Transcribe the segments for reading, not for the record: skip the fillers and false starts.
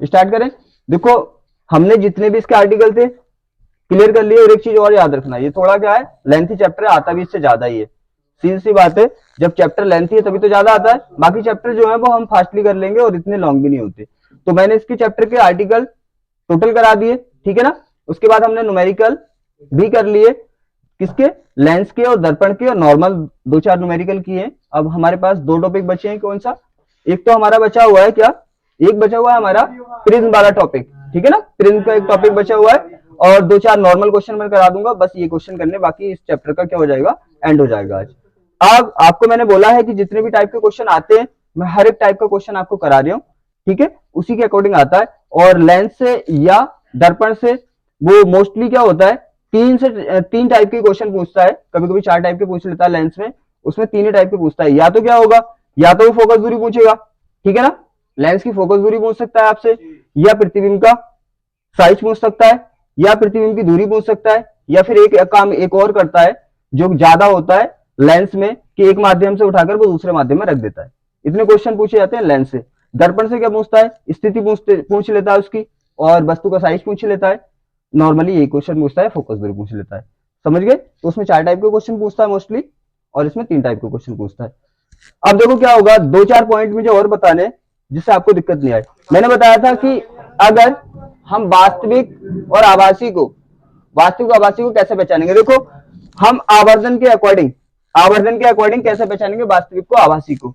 Start करें। देखो हमने जितने भी इसके आर्टिकल थे क्लियर कर लिए, और एक चीज और याद रखना, ये थोड़ा क्या है लेंथी चैप्टर है, आता भी इससे ज्यादा ही है, सीधी सी बात है, जब चैप्टर लेंथी है तभी तो ज्यादा आता है, बाकी चैप्टर जो है वो हम फास्टली कर लेंगे और इतने लॉन्ग भी नहीं होते। तो मैंने इसके चैप्टर के आर्टिकल टोटल करा दिए, ठीक है ना। उसके बाद हमने न्यूमेरिकल भी कर लिए, किसके, लेंस के और दर्पण के, और नॉर्मल दो चार न्यूमेरिकल किए। अब हमारे पास दो टॉपिक बचे हैं, कौन सा, एक तो हमारा बचा हुआ है क्या, एक बचा हुआ है हमारा प्रिज्म वाला टॉपिक, ठीक है ना, प्रिज्म का एक टॉपिक बचा हुआ है, और दो चार नॉर्मल क्वेश्चन मैं करा दूंगा, बस ये क्वेश्चन करने, बाकी इस चैप्टर का क्या हो जाएगा, एंड हो जाएगा आज। अब आपको मैंने बोला है कि जितने भी टाइप के क्वेश्चन आते हैं मैं हर एक टाइप का क्वेश्चन आपको करा रही हूँ, ठीक है, उसी के अकॉर्डिंग आता है। और लेंस से या दर्पण से वो मोस्टली क्या होता है, तीन टाइप के क्वेश्चन पूछता है, कभी कभी चार टाइप के पूछ लेता है लेंस में, उसमें तीन ही टाइप के पूछता है। या तो क्या होगा, या तो वो फोकस दूरी पूछेगा, ठीक है ना, लेंस की फोकस दूरी पूछ सकता है आपसे, या प्रतिबिंब का साइज पूछ सकता है, या प्रतिबिंब की दूरी पूछ सकता है, या फिर एक काम एक और करता है जो ज्यादा होता है लेंस में, कि एक माध्यम से उठाकर वो दूसरे माध्यम में रख देता है। इतने क्वेश्चन पूछे जाते हैं लेंस से। दर्पण से क्या पूछता है, स्थिति पूछ लेता है उसकी, और वस्तु का साइज पूछ लेता है, नॉर्मली यही क्वेश्चन पूछता है, फोकस दूरी पूछ लेता है, समझ गए। तो उसमें चार टाइप के क्वेश्चन पूछता है मोस्टली, और इसमें तीन टाइप के क्वेश्चन पूछता है। अब देखो क्या होगा, दो चार पॉइंट मुझे और बताने जिससे आपको दिक्कत नहीं आए। मैंने बताया था कि अगर हम वास्तविक आभासी को कैसे पहचानेंगे, देखो हम आवर्धन के अकॉर्डिंग कैसे पहचानेंगे वास्तविक को आभासी को,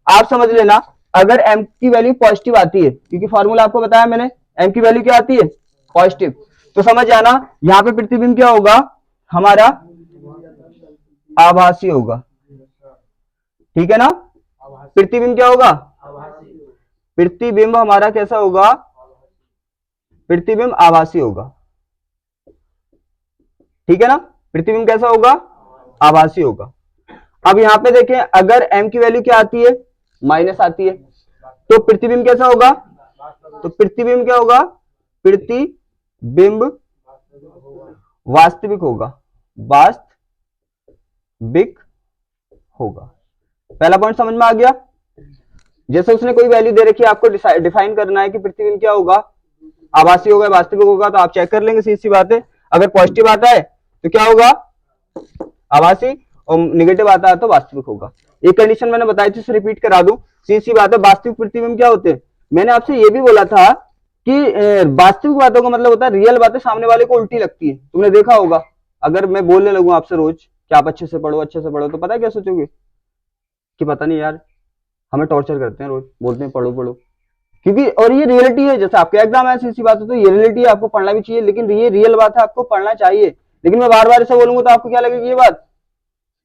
आप समझ लेना। अगर m की वैल्यू पॉजिटिव आती है, क्योंकि फॉर्मूला आपको बताया मैंने, m की वैल्यू क्या आती है, पॉजिटिव, तो समझ जाना यहाँ पे प्रतिबिंब क्या होगा, हमारा आभासी होगा, ठीक है ना। प्रतिबिंब क्या होगा, प्रतिबिंब हमारा कैसा होगा, प्रतिबिंब आभासी होगा, ठीक है ना, प्रतिबिंब कैसा होगा, आभासी होगा। अब यहां पे देखें, अगर m की वैल्यू क्या आती है, माइनस आती है, तो प्रतिबिंब कैसा होगा, तो प्रतिबिंब क्या होगा, प्रतिबिंब वास्तविक होगा, वास्तविक होगा। पहला पॉइंट समझ में आ गया। जैसे उसने कोई वैल्यू दे रखी है, आपको डिफाइन करना है कि प्रतिबिंब क्या होगा, आभासी होगा वास्तविक होगा, तो आप चेक कर लेंगे, सीधी सी बात है। अगर पॉजिटिव आता है तो क्या होगा, आभासी, और निगेटिव आता है तो वास्तविक होगा। एक कंडीशन मैंने बताई थी, रिपीट करा दूं, सीधी सी बात है, वास्तविक प्रतिबिंब क्या होते हैं, मैंने आपसे ये भी बोला था कि वास्तविक बातों का मतलब होता है रियल बातें सामने वाले को उल्टी लगती है। तुमने देखा होगा, अगर मैं बोलने लगूं आपसे रोज कि आप अच्छे से पढ़ो तो पता है क्या सोचोगे, कि पता नहीं यार हमें टॉर्चर करते हैं, रोज बोलते हैं पढ़ो पढ़ो, क्योंकि और ये रियलिटी है, जैसे आपके एग्जाम है ऐसी बात है, तो ये रियलिटी है, आपको पढ़ना भी चाहिए, लेकिन ये रियल बात है, आपको पढ़ना चाहिए। लेकिन मैं बार बार ऐसा बोलूंगा तो आपको क्या लगेगी, ये बात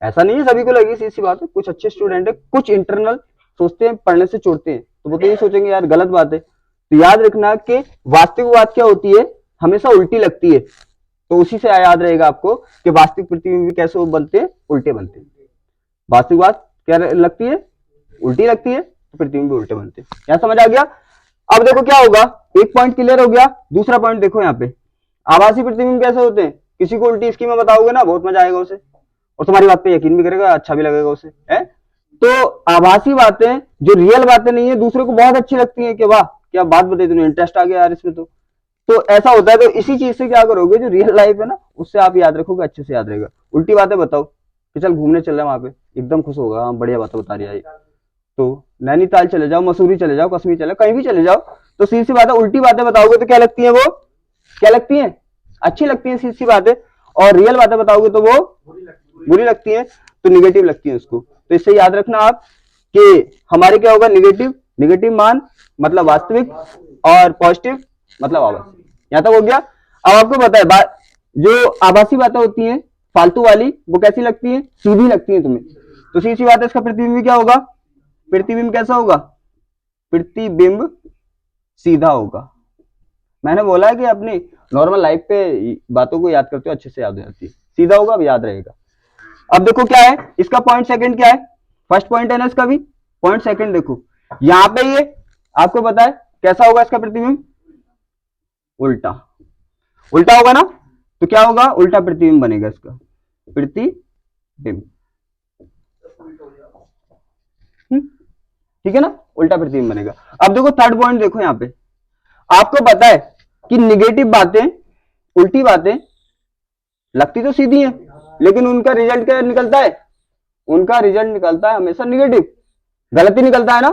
ऐसा नहीं है, सभी को लगी, सीधी सी बात है। कुछ अच्छे स्टूडेंट है, कुछ इंटरनल सोचते हैं, पढ़ने से छोड़ते हैं, तो वो तो ये सोचेंगे यार गलत बात है। तो याद रखना कि वास्तविक बात क्या होती है, हमेशा उल्टी लगती है। तो उसी से याद रहेगा आपको कि वास्तविक प्रतिबिंब कैसे बनते हैं, उल्टे बनते हैं। वास्तविक बात क्या लगती है, उल्टी लगती है, तो प्रतिबिंब भी उल्टे बनते हैं। यहां समझ आ गया। अब देखो क्या होगा, एक पॉइंट क्लियर हो गया। दूसरा पॉइंट देखो यहाँ पे, आभासी प्रतिबिंब कैसे होते हैं, किसी को उल्टी स्कीम बताओगे ना, बहुत मजा आएगा उसे, और तुम्हारी बात पे यकीन भी करेगा, अच्छा भी लगेगा उसे, है। तो आभासी बातें जो रियल बातें नहीं है, दूसरे को बहुत अच्छी लगती है कि वाह क्या बात बताई तूने, इंटरेस्ट आ गया यार इसमें, तो ऐसा होता है। तो इसी चीज से क्या करोगे, जो रियल लाइफ है ना उससे आप याद रखोगे, अच्छे से याद रहेगा। उल्टी बातें बताओ कि चल घूमने चल रहे वहां पे, एकदम खुश होगा, हाँ बढ़िया बातें बता रही है, तो नैनीताल चले जाओ, मसूरी चले जाओ, कश्मीर चले, कहीं भी चले जाओ, तो सीधी सी बात है, उल्टी बातें बताओगे तो क्या लगती है, वो क्या लगती है, अच्छी लगती है, सीधी सी बात है। और रियल बातें बताओगे तो वो बुरी लगती है, तो निगेटिव लगती है उसको। तो इससे याद रखना आप कि हमारे क्या होगा, निगेटिव मान मतलब वास्तविक, और पॉजिटिव मतलब आभासी। यहां तक हो गया। अब आपको पता है जो आभासी बातें होती हैं फालतू वाली, वो कैसी लगती है, सीधी लगती है तुम्हें, तो सीधी सी बात है, इसका प्रतिबिंब क्या होगा, प्रतिबिंब कैसा होगा, प्रतिबिंब सीधा होगा। मैंने बोला है कि अपनी नॉर्मल लाइफ पे बातों को याद करते हो, अच्छे से याद हो जाती है, सीधा होगा, अब याद रहेगा। अब देखो क्या है इसका पॉइंट सेकंड, क्या है, फर्स्ट पॉइंट है ना इसका भी, पॉइंट सेकंड देखो यहां पे, ये आपको पता है कैसा होगा इसका प्रतिबिंब, उल्टा, उल्टा होगा ना, तो क्या होगा, उल्टा प्रतिबिंब बनेगा इसका, प्रतिबिंब, ठीक है ना, उल्टा प्रतिबिंब बनेगा। अब देखो थर्ड पॉइंट देखो यहाँ पे, आपको पता है कि निगेटिव बातें, उल्टी बातें लगती तो सीधी हैं, लेकिन उनका रिजल्ट क्या निकलता है? उनका रिजल्ट निकलता है हमेशा निगेटिव, गलत ही निकलता है ना।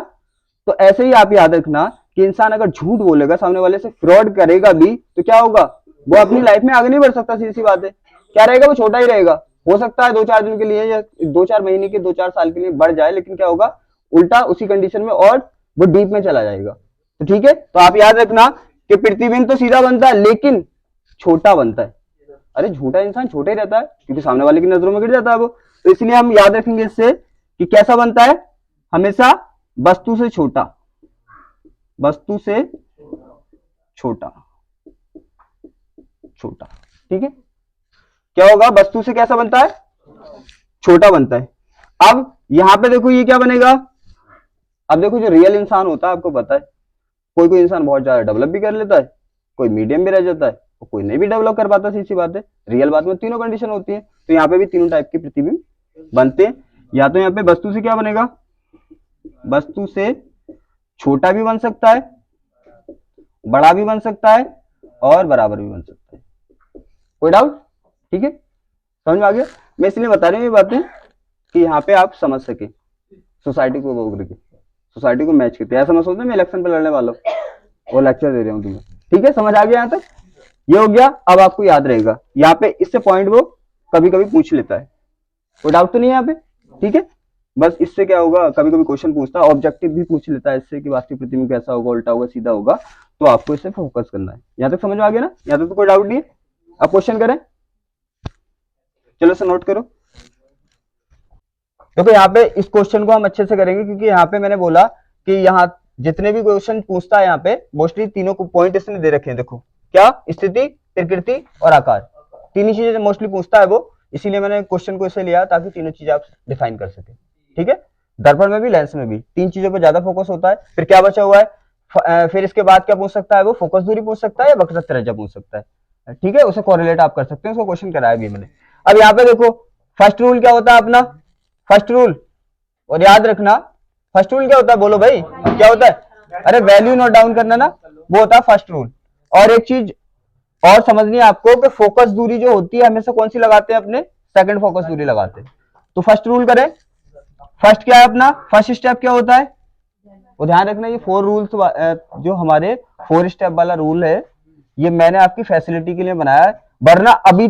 तो ऐसे ही आप याद रखना कि इंसान अगर झूठ बोलेगा, सामने वाले से फ्रॉड करेगा भी, तो क्या होगा? वो अपनी लाइफ में आगे नहीं बढ़ सकता। सीधी सी बात है, क्या रहेगा? वो छोटा ही रहेगा। हो सकता है 2-4 दिन के लिए या 2-4 महीने के, 2-4 साल के लिए बढ़ जाए, लेकिन क्या होगा? उल्टा उसी कंडीशन में और वो डीप में चला जाएगा। तो ठीक है, तो आप याद रखना कि प्रतिबिंब तो सीधा बनता है लेकिन छोटा बनता है। अरे झूठा इंसान छोटा ही रहता है क्योंकि सामने वाले की नजरों में गिर जाता है वो। तो इसलिए हम याद रखेंगे इससे कि कैसा बनता है? हमेशा वस्तु से छोटा, वस्तु से छोटा, छोटा। ठीक है, क्या होगा? वस्तु से कैसा बनता है? छोटा बनता है। अब यहां पे देखो ये क्या बनेगा? अब देखो जो रियल इंसान होता है, आपको पता है कोई कोई इंसान बहुत ज्यादा डेवलप भी कर लेता है, कोई मीडियम भी रह जाता है, और कोई नहीं भी डेवलप कर पाता। सीधी सी बात है, रियल बात में तीनों कंडीशन होती है। तो यहाँ पे भी तीनों टाइप के प्रतिबिंब बनते हैं। या तो यहाँ पे वस्तु से क्या बनेगा? वस्तु से छोटा भी बन सकता है, बड़ा भी बन सकता है, और बराबर भी बन सकता है। कोई डाउट? ठीक है, समझ में आ गया? मैं इसलिए बता रही हूँ ये बातें कि यहाँ पे आप समझ सके सोसाइटी को, वो करके सोसाइटी को मैच करते। ऐसा मत सोचना मैं इलेक्शन पे लड़ने वाला हूँ और लेक्चर दे रहा हूँ तुम्हें। ठीक है, समझ आ गया यहाँ तक? ये हो गया। अब आपको याद रहेगा यहाँ पे, इससे पॉइंट वो कभी कभी पूछ लेता है। कोई डाउट तो नहीं है यहाँ पे? ठीक है, बस इससे क्या होगा, कभी कभी क्वेश्चन पूछता है, ऑब्जेक्टिव भी पूछ लेता है इससे कि वास्तविक प्रतिबिंब कैसा होगा, उल्टा होगा, सीधा होगा। तो आपको इससे फोकस करना है। यहाँ तक समझ में आ गया ना? यहाँ तक तो कोई डाउट नहीं है? अब क्वेश्चन करें, चलो इसे नोट करो। देखो यहाँ पे इस क्वेश्चन को हम अच्छे से करेंगे क्योंकि यहाँ पे मैंने बोला कि यहाँ जितने भी क्वेश्चन पूछता है यहाँ पे मोस्टली तीनों को पॉइंट इसने दे रखे हैं। देखो क्या? स्थिति, प्रकृति और आकार, तीन ही चीजें मोस्टली पूछता है वो। इसीलिए मैंने क्वेश्चन को इसे लिया ताकि तीनों चीजें आप डिफाइन कर सके। ठीक है, दर्पण में भी लेंस में भी तीन चीजों पर ज्यादा फोकस होता है। फिर क्या बचा हुआ है? फिर इसके बाद क्या पूछ सकता है वो? फोकस दूरी पूछ सकता है या वक्रता त्रिज्या पूछ सकता है। ठीक है, उसे कोरिलेट आप कर सकते हैं, उसको क्वेश्चन कराया भी मैंने। अब यहाँ पे देखो फर्स्ट रूल क्या होता है अपना? फर्स्ट रूल, और याद रखना फर्स्ट रूल क्या होता है? बोलो भाई क्या होता है? अरे वैल्यू नोट डाउन करना ना, वो होता है फर्स्ट रूल। और एक चीज और समझनी है आपको कि फोकस दूरी जो होती है हमेशा कौन सी लगाते हैं? अपने सेकंड फोकस दूरी लगाते हैं। तो फर्स्ट रूल करें। फर्स्ट क्या है अपना? फर्स्ट स्टेप क्या होता है? और ध्यान रखना ये 4 रूल्स जो हमारे 4 स्टेप वाला रूल है, ये मैंने आपकी फैसिलिटी के लिए बनाया है, वरना अभी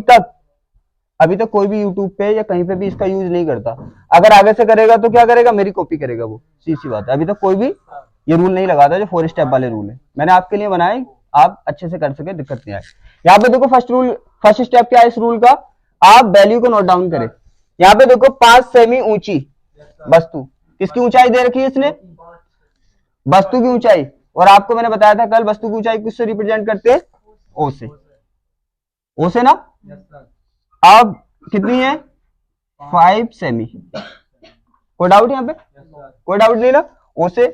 तक कोई भी यूट्यूब पे या कहीं पे भी इसका यूज नहीं करता। अगर आगे से करेगा तो क्या करेगा? मेरी कॉपी करेगा वो, सीधी बात है। अभी तक कोई भी ये रूल नहीं लगाता जो 4 स्टेप वाले रूल है, मैंने आपके लिए बनाए, आप अच्छे से कर सके, दिक्कत नहीं आए। यहाँ पे देखो फर्स्ट रूल, फर्स्ट स्टेप क्या है इस रूल का? आप वैल्यू को नोट डाउन करें। यहाँ पे देखो 5 सेमी ऊंची वस्तु, किसकी ऊंचाई दे रखी है इसने? वस्तु की ऊंचाई। और आपको मैंने बताया था कल, वस्तु की ऊंचाई किससे रिप्रेजेंट करते हैं? ओ से। ओ से ना? अब कितनी है? 5 सेमी। कोई डाउट यहाँ पे? कोई डाउट नहीं ना? ओ से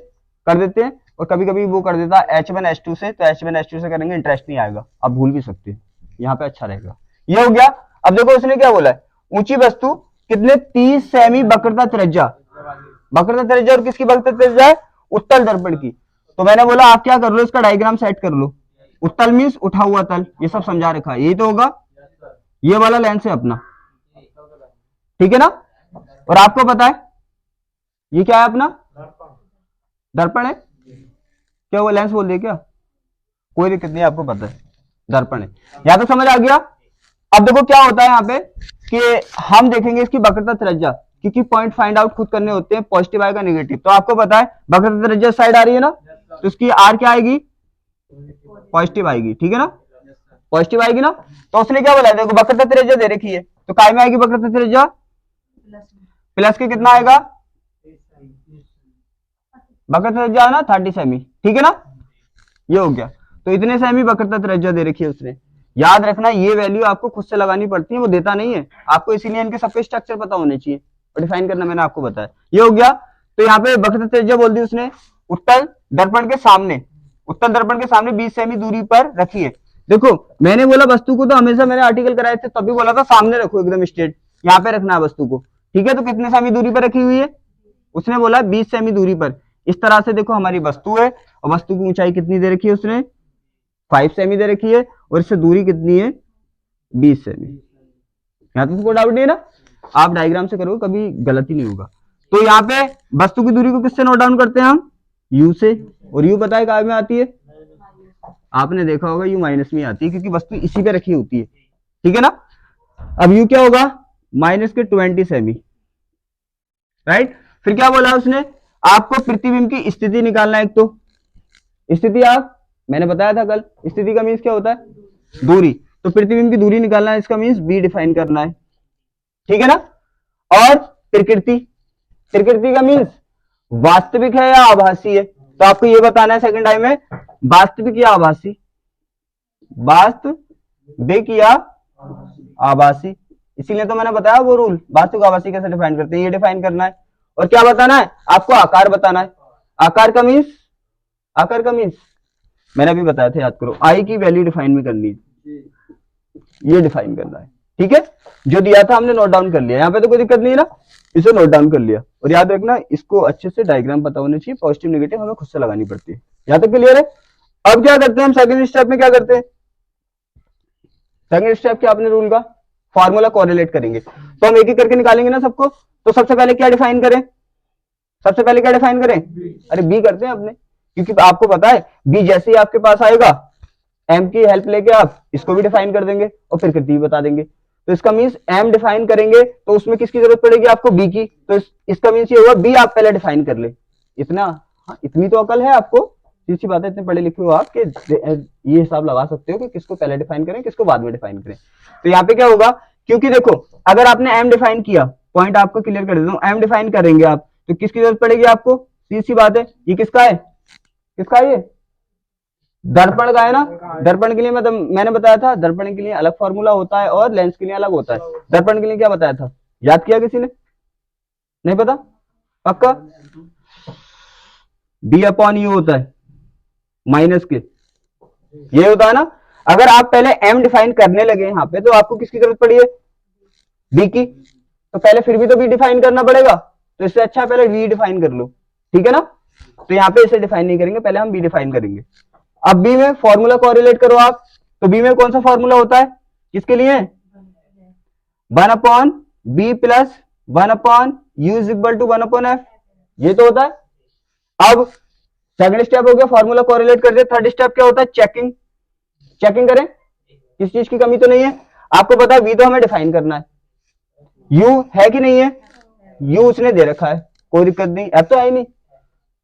कर देते हैं, और कभी कभी वो कर देता है H1H2 से, तो H1H2 से करेंगे, इंटरेस्ट नहीं आएगा, आप भूल भी सकते हैं, यहाँ पे अच्छा रहेगा। ये हो गया। अब देखो उसने क्या बोला है? ऊंची वस्तु कितने? 30 सेमी वक्रता त्रिज्या। वक्रता त्रिज्या और किसकी वक्रता त्रिज्या है? उत्तल दर्पण की। तो मैंने बोला आप क्या कर लो, इसका डायग्राम सेट कर लो। उत्तल मीन्स उठा हुआ तल, ये सब समझा रखा है, यही तो होगा। ये वाला लेंस है अपना, ठीक है ना? और आपको पता है ये क्या है अपना? दर्पण है। क्या वो लेंस बोल दिया क्या? कोई दिक्कत नहीं, आपको पता है दर्पण है। यहां तो समझ आ गया। अब देखो क्या होता है यहाँ पे कि हम देखेंगे इसकी वक्रता त्रिज्या, क्योंकि पॉइंट फाइंड आउट खुद करने होते हैं, पॉजिटिव आएगा निगेटिव। तो आपको पता है वक्रता त्रिज्या साइड आ रही है ना, तो उसकी आर क्या आएगी? पॉजिटिव आएगी, ठीक है ना? पॉजिटिव आएगी ना? तो उसने क्या बोला? देखो वक्रता त्रिज्या दे रखी है, तो काय में आएगी वक्रता त्रिज्या? प्लस के कितना आएगा? वक्रता त्रिज्या ना 30 सेमी, ठीक है ना? ये हो गया। तो इतने सेमी वक्रता त्रिज्या दे रखी है उसने। याद रखना ये वैल्यू आपको खुद से लगानी पड़ती है, वो देता नहीं है आपको, इसीलिए इनके सबके स्ट्रक्चर पता होने चाहिए और डिफाइन करना मैंने आपको बताया। ये हो गया। तो यहाँ पे वक्रता त्रिज्या बोल दी उसने उत्तल दर्पण के सामने, उत्तल दर्पण के सामने 20 सेमी दूरी पर रखी है। देखो मैंने बोला वस्तु को, तो हमेशा मैंने आर्टिकल कराए थे तभी बोला था सामने रखो एकदम स्ट्रेट, यहाँ पे रखना है वस्तु को, ठीक है? तो कितने सेमी दूरी पर रखी हुई है? उसने बोला 20 सेमी दूरी पर। इस तरह से देखो हमारी वस्तु है, और वस्तु की ऊंचाई कितनी दे रखी है उसने? 5 सेमी दे रखी है और इससे दूरी कितनी है 20 सेमी। यहाँ तो कोई डाउट नहीं है ना, आप डायग्राम से करोगे कभी गलती नहीं होगा। तो यहाँ पे वस्तु की दूरी को किससे नोट डाउन करते हैं हम, u से, और u पता है काय में आती है, आपने देखा होगा u माइनस में आती है क्योंकि वस्तु इसी पे रखी होती है, ठीक है ना। अब u क्या होगा माइनस के 20 सेमी, राइट। फिर क्या बोला उसने, आपको प्रतिबिंब की स्थिति निकालना है। एक तो स्थिति मैंने बताया था कल, स्थिति का मीन्स क्या होता है दूरी, तो प्रतिबिंब की दूरी निकालना है, इसका मीन्स b डिफाइन करना है, ठीक है ना। और प्रकृति का मीन्स वास्तविक है या आभासी है, तो आपको ये बताना है सेकंड टाइम में वास्तविक या आभासी, वास्तविक या आभासी। इसीलिए तो मैंने बताया वो रूल, वास्तविक आभासी कैसे डिफाइन करते हैं, ये डिफाइन करना है। और क्या बताना है आपको, आकार बताना है। आकार का मीन्स मैंने अभी बताया था, याद करो, आई की वैल्यू डिफाइन भी करनी है, ये डिफाइन करना है, ठीक है। जो दिया था हमने नोट डाउन कर लिया, यहाँ पे तो कोई दिक्कत नहीं है ना, इसे नोट डाउन कर लिया। और याद रखना इसको अच्छे से डायग्राम पता होना चाहिए, पॉजिटिव नेगेटिव हमें खुद से लगानी पड़ती है। यहाँ तक क्लियर है। अब क्या करते हैं हम सेकंड स्टेप में, क्या करते हैं सेकंड स्टेप क्या, अपने रूल का फॉर्मूला कोरिलेट करेंगे। तो हम एक एक करके निकालेंगे ना सबको। तो सबसे पहले क्या डिफाइन करें, अरे बी करते हैं अपने, क्योंकि आपको पता है बी जैसे ही आपके पास आएगा एम की हेल्प लेके आप इसको भी डिफाइन कर देंगे और फिर डी बता देंगे। तो इसका मीन्स एम डिफाइन करेंगे तो उसमें किसकी जरूरत पड़ेगी आपको, बी की। तो इसका मीन्स ये होगा बी आप पहले डिफाइन कर ले। इतना, हाँ इतनी तो अकल है आपको, सीधी बात है, इतने पढ़े लिखे हो आप कि ये हिसाब लगा सकते हो कि किसको पहले डिफाइन करें किसको बाद में डिफाइन करें। तो यहाँ पे क्या होगा, क्योंकि देखो अगर आपने एम डिफाइन किया, पॉइंट आपको क्लियर कर देता हूँ, एम डिफाइन करेंगे आप तो किसकी जरूरत पड़ेगी आपको, सीधी बात है, ये किसका है ये दर्पण का है ना। दर्पण के लिए मैंने बताया था, दर्पण के लिए अलग फॉर्मूला होता है और लेंस के लिए अलग होता है। दर्पण के लिए क्या बताया था, याद किया किसी ने, नहीं पता, पक्का d अपॉन यू होता है माइनस के, ये होता है ना। अगर आप पहले m डिफाइन करने लगे यहाँ पे तो आपको किसकी जरूरत पड़ी है, b की। तो पहले फिर भी तो b डिफाइन करना पड़ेगा, तो इससे अच्छा पहले v डिफाइन कर लो, ठीक है ना। तो यहाँ पे इसे डिफाइन नहीं करेंगे, पहले हम b डिफाइन करेंगे। अब b में फॉर्मूला कोरिलेट करो आप, तो b में कौन सा फॉर्मूला होता है, किसके लिए, 1 upon b plus 1 upon u is equal to 1 upon f, ये तो होता है। अब सेकंड स्टेप हो गया फॉर्मूला कोरिलेट कर दिया। थर्ड स्टेप क्या होता है, चेकिंग करें किस चीज की कमी तो नहीं है। आपको पता है v तो हमें डिफाइन करना है, u है कि नहीं है, u उसने दे रखा है, कोई दिक्कत नहीं, f तो है ही नहीं।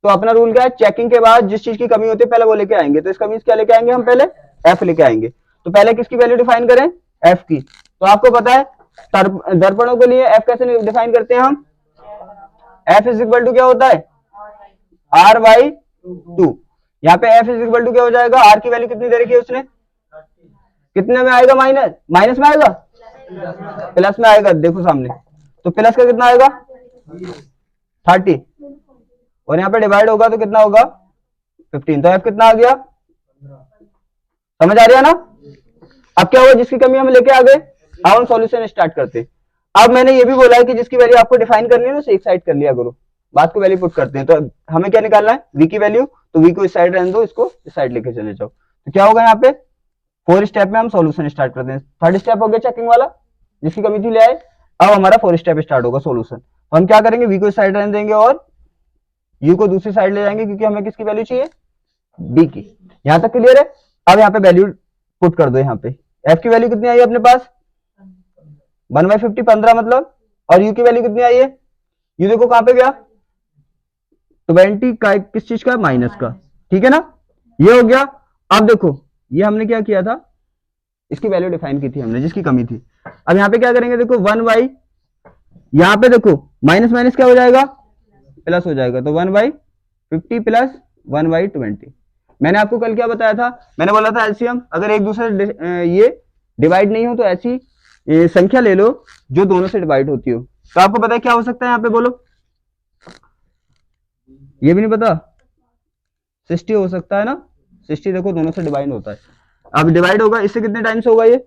तो अपना रूल क्या है, चेकिंग के बाद जिस चीज की कमी होती है पहले वो लेके आएंगे। तो इसका मींस क्या लेके आएंगे हम, पहले f लेके आएंगे। तो पहले किसकी वैल्यू डिफाइन करें, f की। तो आपको पता है दर्पणों के लिए f कैसे डिफाइन करते हैं हम, f इज इक्वल टू क्या होता है r/2। यहाँ पे f इज इक्वल टू क्या हो जाएगा, r की वैल्यू कितनी दे रखी है उसने, कितने में आएगा, माइनस में आएगा, प्लस में आएगा, देखो सामने। तो प्लस का कितना आएगा 30, और यहाँ पे डिवाइड होगा तो कितना होगा 15। तो f कितना आ गया, समझ आ रही है ना। अब क्या हुआ, जिसकी कमी हम लेके आ गए, अब हम सॉल्यूशन स्टार्ट करते हैं। अब मैंने ये भी बोला है कि जिसकी वैल्यू आपको डिफाइन करनी है ना उसे एक साइड कर लिया करो, बात को वैल्यू पुट करते हैं। तो हमें क्या निकालना है, v की वैल्यू, तो v को इस साइड रहने दो, इसको इस साइड लेके चले जाओ। तो क्या होगा यहाँ पे 4 स्टेप में हम सॉल्यूशन स्टार्ट करते हैं। थर्ड स्टेप हो गया चेकिंग वाला, जिसकी कमी थी ले आए। अब हमारा 4 स्टेप स्टार्ट होगा सॉल्यूशन। तो हम क्या करेंगे, v को इस साइड रहने देंगे और u को दूसरी साइड ले जाएंगे, क्योंकि हमें किसकी वैल्यू चाहिए, b की। यहां तक क्लियर है। अब यहाँ पे वैल्यू पुट कर दो, यहाँ पे f की वैल्यू कितनी आई है अपने पास 1/50, 15 मतलब। और u की वैल्यू कितनी आई है, u देखो कहां पे गया 20 का, किस चीज का, माइनस का, ठीक है ना। ये हो गया। अब देखो ये हमने क्या किया था, इसकी वैल्यू डिफाइन की थी हमने जिसकी कमी थी। अब यहाँ पे क्या करेंगे, देखो 1/, यहाँ पे देखो माइनस माइनस क्या हो जाएगा, प्लस हो जाएगा। तो 1/50 प्लस 1/20। मैंने आपको कल क्या बताया था, मैंने बोला था एलसीएम अगर एक दूसरे ये डिवाइड नहीं हो तो ऐसी संख्या ले लो जो दोनों से डिवाइड होती हो। तो आपको पता है क्या हो सकता है, यहाँ पे बोलो, ये भी नहीं पता, 60 हो सकता है ना। 60 देखो दोनों से डिवाइड होता है। अब डिवाइड होगा, इससे कितने टाइम्स होगा, ये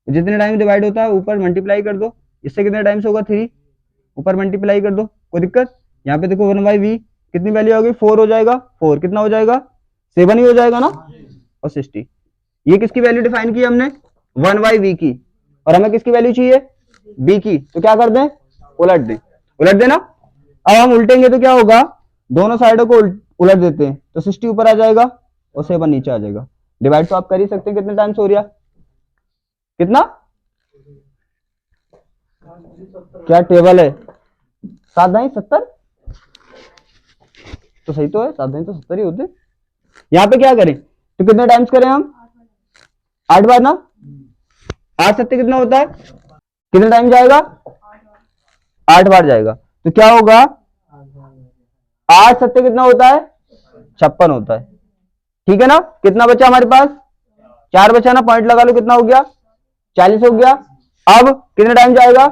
जितने टाइम डिवाइड होता है ऊपर मल्टीप्लाई कर दो, इससे कितने टाइम्स होगा 3, ऊपर मल्टीप्लाई कर दो, कोई दिक्कत। यहाँ पे देखो 1/v कितनी वैल्यू होगी 4 हो जाएगा, 4 कितना हो जाएगा 7 ही हो जाएगा ना, और 60। ये किसकी वैल्यू डिफाइन की हमने, 1/v की, और हमें किसकी वैल्यू चाहिए, b की। तो क्या कर दें, उलट दें, उलट देना। अब हम उल्टेंगे तो क्या होगा, दोनों साइडों को उलट देते हैं, तो 60 ऊपर आ जाएगा और 7 नीचे आ जाएगा। डिवाइड तो आप कर ही सकते हैं, कितने टाइम्स हो रहा, कितना, क्या टेबल है, 7 दाई 70, तो सही तो है, 7 दाई तो 70 ही होते। यहाँ पे क्या करें, तो कितने टाइम्स करें हम, 8 बार ना, 8 7 कितना होता है, कितने टाइम जाएगा, 8 बार जाएगा। तो क्या होगा, 8 7 कितना होता है, 56 होता है। ठीक है ना, कितना बचा हमारे पास, 4 बचा ना, पॉइंट लगा लो, कितना हो गया, 40 हो गया। अब कितने टाइम जाएगा,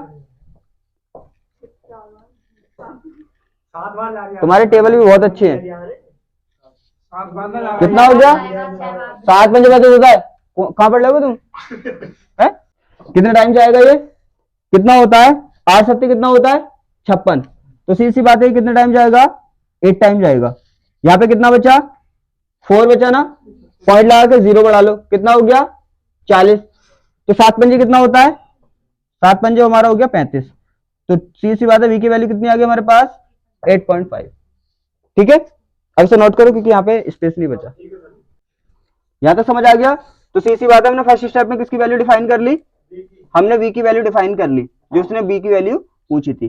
तुम्हारे टेबल भी बहुत अच्छे हैं, कितना हो गया, 7 5 बजे होता है, कहां पर लोगे तुम है? कितने टाइम जाएगा ये, कितना होता है, 8 7 कितना होता है, 56। तो सीधी सी बात है, कितने टाइम जाएगा, 8 टाइम जाएगा। यहाँ पे कितना बचा, 4 बचा ना, पॉइंट लगा के 0 बढ़ा लो, कितना हो गया, 40। तो 7 पंजे कितना होता है, 7 पंजे हमारा हो गया 35। तो सीधी सी बात है, वी की वैल्यू कितनी आ गई हमारे पास, 8.5। ठीक है, अब इसे नोट करो क्योंकि यहाँ पे स्पेस नहीं बचा। यहां तक समझ आ गया। तो सीधी सी बात है, हमने फर्स्ट स्टेप में किसकी वैल्यू डिफाइन कर ली, हमने वी की वैल्यू डिफाइन कर ली, जो उसने बी की वैल्यू पूछी थी।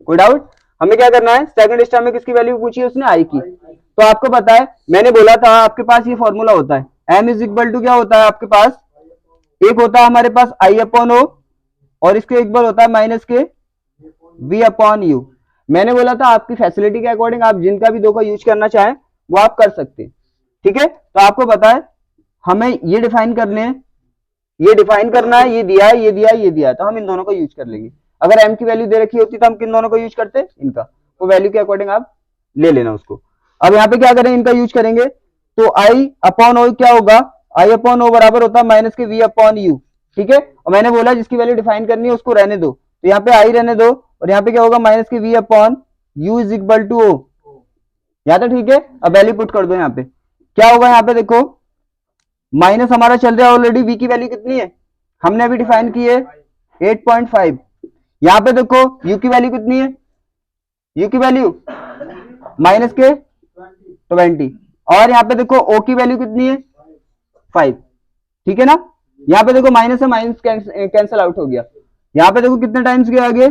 कोई डाउट, हमें क्या करना है, सेकंड स्टेप में किसकी वैल्यू पूछी है उसने, आई की। तो आपको पता है, मैंने बोला था आपके पास ये फॉर्मूला होता है, m इज इक्वल टू क्या होता है आपके पास, एक होता है हमारे पास आई अपॉन ओ, और इसके इक्वल होता है माइनस के v अपॉन यू। मैंने बोला था आपकी फैसिलिटी के अकॉर्डिंग आप जिनका भी दो का यूज करना चाहें वो आप कर सकते हैं। ठीक है, तो आपको पता है हमें ये डिफाइन करने हैं, ये डिफाइन करना है, ये दिया है, ये दिया है, ये दिया है, तो हम इन दोनों को यूज कर लेंगे। अगर m की वैल्यू दे रखी होती तो हम किन दोनों को यूज करते, इनका, वो वैल्यू के अकॉर्डिंग आप ले लेना उसको। अब यहाँ पे क्या करें, इनका यूज करेंगे, तो आई अपॉन ओ क्या होगा, आई अपॉन ओ बराबर होता है माइनस के वी अपॉन यू। ठीक है, और मैंने बोला जिसकी वैल्यू डिफाइन करनी है उसको रहने दो, तो यहाँ पे आई रहने दो, और यहाँ पे क्या होगा, माइनस के V upon U is equal to O. यहाँ तक ठीक है। अब वैल्यू पुट कर दो, यहाँ पे क्या होगा, यहाँ पे देखो माइनस हमारा चल रहा है ऑलरेडी, वी की वैल्यू कितनी है, हमने अभी डिफाइन की है 8.5। यहाँ पे देखो यू की वैल्यू कितनी है, यू की वैल्यू माइनस के 20, और यहाँ पे देखो ओ की वैल्यू कितनी है 5। ठीक है ना, यहाँ पे देखो माइनस है, माइनस कैंसिल आउट हो गया। यहाँ पे देखो कितने टाइम्स गया आगे,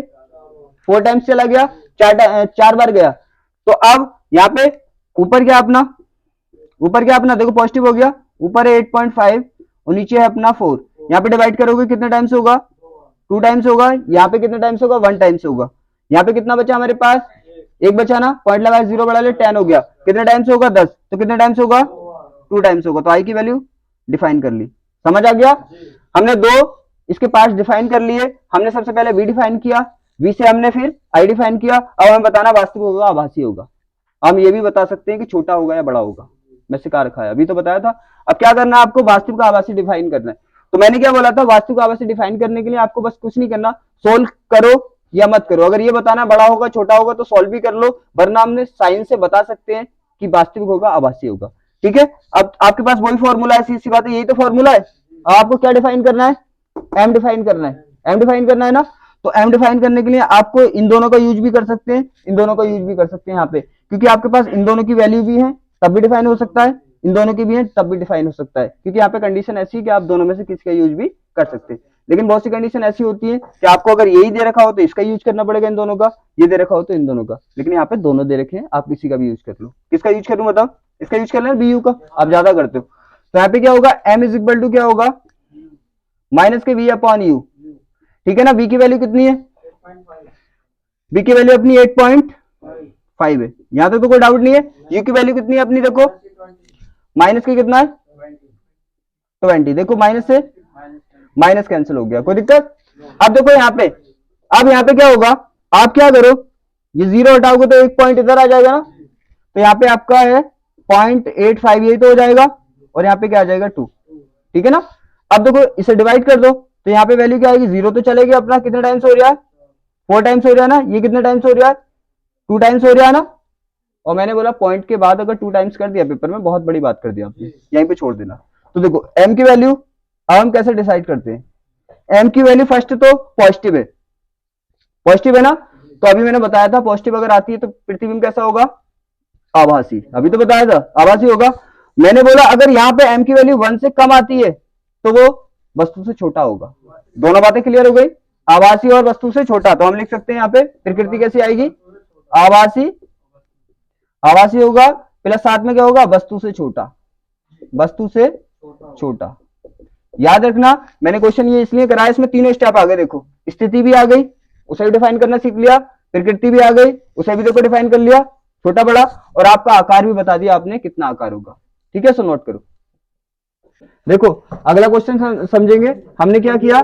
4 टाइम्स चला गया, 4 बार गया। तो अब यहाँ पे ऊपर क्या अपना, ऊपर क्या अपना देखो पॉजिटिव हो गया, ऊपर है 8.5 और नीचे है अपना 4। यहाँ पे डिवाइड करोगे कितने टाइम्स होगा, 2 टाइम्स होगा। यहाँ पे कितने टाइम्स होगा, 1 टाइम्स होगा। यहाँ पे कितना बचा हमारे पास, एक बचा ना, पॉइंट लगाया 0 बढ़ा ले 10 हो गया, कितने टाइम्स होगा 10, तो कितने टाइम्स होगा 2 टाइम्स होगा। तो आई की वैल्यू डिफाइन कर ली, समझ आ गया। हमने दो इसके पार्ट्स डिफाइन कर लिए, हमने सबसे पहले वी डिफाइन किया, वी से हमने फिर आई डिफाइन किया। अब हमें बताना वास्तविक होगा आभासी होगा। हम ये भी बता सकते हैं कि छोटा होगा या बड़ा होगा, मैं सिखा रखा है, अभी तो बताया था। अब क्या करना है आपको, वास्तविक आभासी डिफाइन करना है। तो मैंने क्या बोला था, वास्तविक आभासी डिफाइन करने के लिए आपको बस कुछ नहीं करना, सोल्व करो या मत करो। अगर ये बताना बड़ा होगा छोटा होगा तो सॉल्व भी कर लो, वरना हमने साइन से बता सकते हैं कि वास्तविक होगा आभासी होगा। ठीक है, अब आपके पास वही फॉर्मूला है, सीधी सी बात है, यही तो फॉर्मूला है। अब आपको क्या डिफाइन करना है, एम डिफाइन करना है, एम डिफाइन करना है ना। तो एम डिफाइन करने के लिए आपको इन दोनों का यूज भी कर सकते हैं, इन दोनों का यूज भी कर सकते हैं यहाँ पे, क्योंकि आपके पास इन दोनों की वैल्यू भी है तब भी डिफाइन हो सकता है, इन दोनों की भी है तब भी डिफाइन हो सकता है, क्योंकि यहाँ पे कंडीशन ऐसी है कि आप दोनों में से किसी का यूज भी कर सकते हैं। लेकिन बहुत सी कंडीशन ऐसी होती है कि आपको अगर यही दे रखा हो तो इसका यूज करना पड़ेगा इन दोनों का, ये दे रखा हो तो इन दोनों का। लेकिन यहाँ पे दोनों दे रखे हैं, आप किसी का भी यूज कर लो। किसका यूज करूं बताओ, इसका यूज कर लेना, बी यू का, आप ज्यादा करते हो। तो यहाँ पे क्या होगा, एम इज इक्वल टू क्या होगा, माइनस के वी अपॉन यू। ठीक है ना, बी की वैल्यू कितनी है, बी की वैल्यू अपनी 8.5 है, यहां तक तो कोई डाउट नहीं है। यू की वैल्यू कितनी है अपनी, देखो माइनस की कितना है 20, देखो माइनस से माइनस कैंसिल हो गया, कोई दिक्कत। अब देखो यहाँ पे, अब यहाँ पे क्या होगा, आप क्या करो, ये 0 हटाओगे तो एक पॉइंट इधर आ जाएगा ना, तो यहाँ पे आपका है 0.85, यही तो हो जाएगा, और यहाँ पे क्या आ जाएगा 2। ठीक है ना, अब देखो इसे डिवाइड कर दो, तो यहाँ पे वैल्यू क्या आएगी, 0 तो चलेगी अपना, कितने टाइम्स हो रहा है 4 टाइम्स हो रहा है ना, ये कितने टाइम्स हो रहा है 2 टाइम्स हो रहा है ना। और मैंने बोला पॉइंट के बाद अगर 2 टाइम्स कर दिया पेपर में, बहुत बड़ी बात कर दी आपने, यहीं पे छोड़ देना। तो देखो m की वैल्यू अब हम कैसे डिसाइड करते हैं, m की वैल्यू फर्स्ट तो पॉजिटिव है, पॉजिटिव है ना, तो अभी मैंने बताया था पॉजिटिव अगर आती है तो प्रतिबिंब कैसा होगा, आभासी, अभी तो बताया था आभासी होगा। मैंने बोला अगर यहाँ पे m की वैल्यू 1 से कम आती है तो वो वस्तु से छोटा होगा। दोनों बातें क्लियर हो गई, आभासी और वस्तु से छोटा। तो हम लिख सकते हैं यहाँ पे प्रकृति कैसी आएगी, आभासी, आभासी होगा प्लस साथ में क्या होगा, वस्तु से छोटा, वस्तु से छोटा। याद रखना मैंने क्वेश्चन ये इसलिए कराया, इसमें तीनों स्टेप आ गए, देखो स्थिति भी आ गई, उसे भी डिफाइन करना सीख लिया, प्रकृति भी आ गई, उसे भी देखो डिफाइन कर लिया, छोटा बड़ा, और आपका आकार भी बता दिया आपने कितना आकार होगा। ठीक है, सो नोट करो। देखो अगला क्वेश्चन समझेंगे, हमने क्या किया,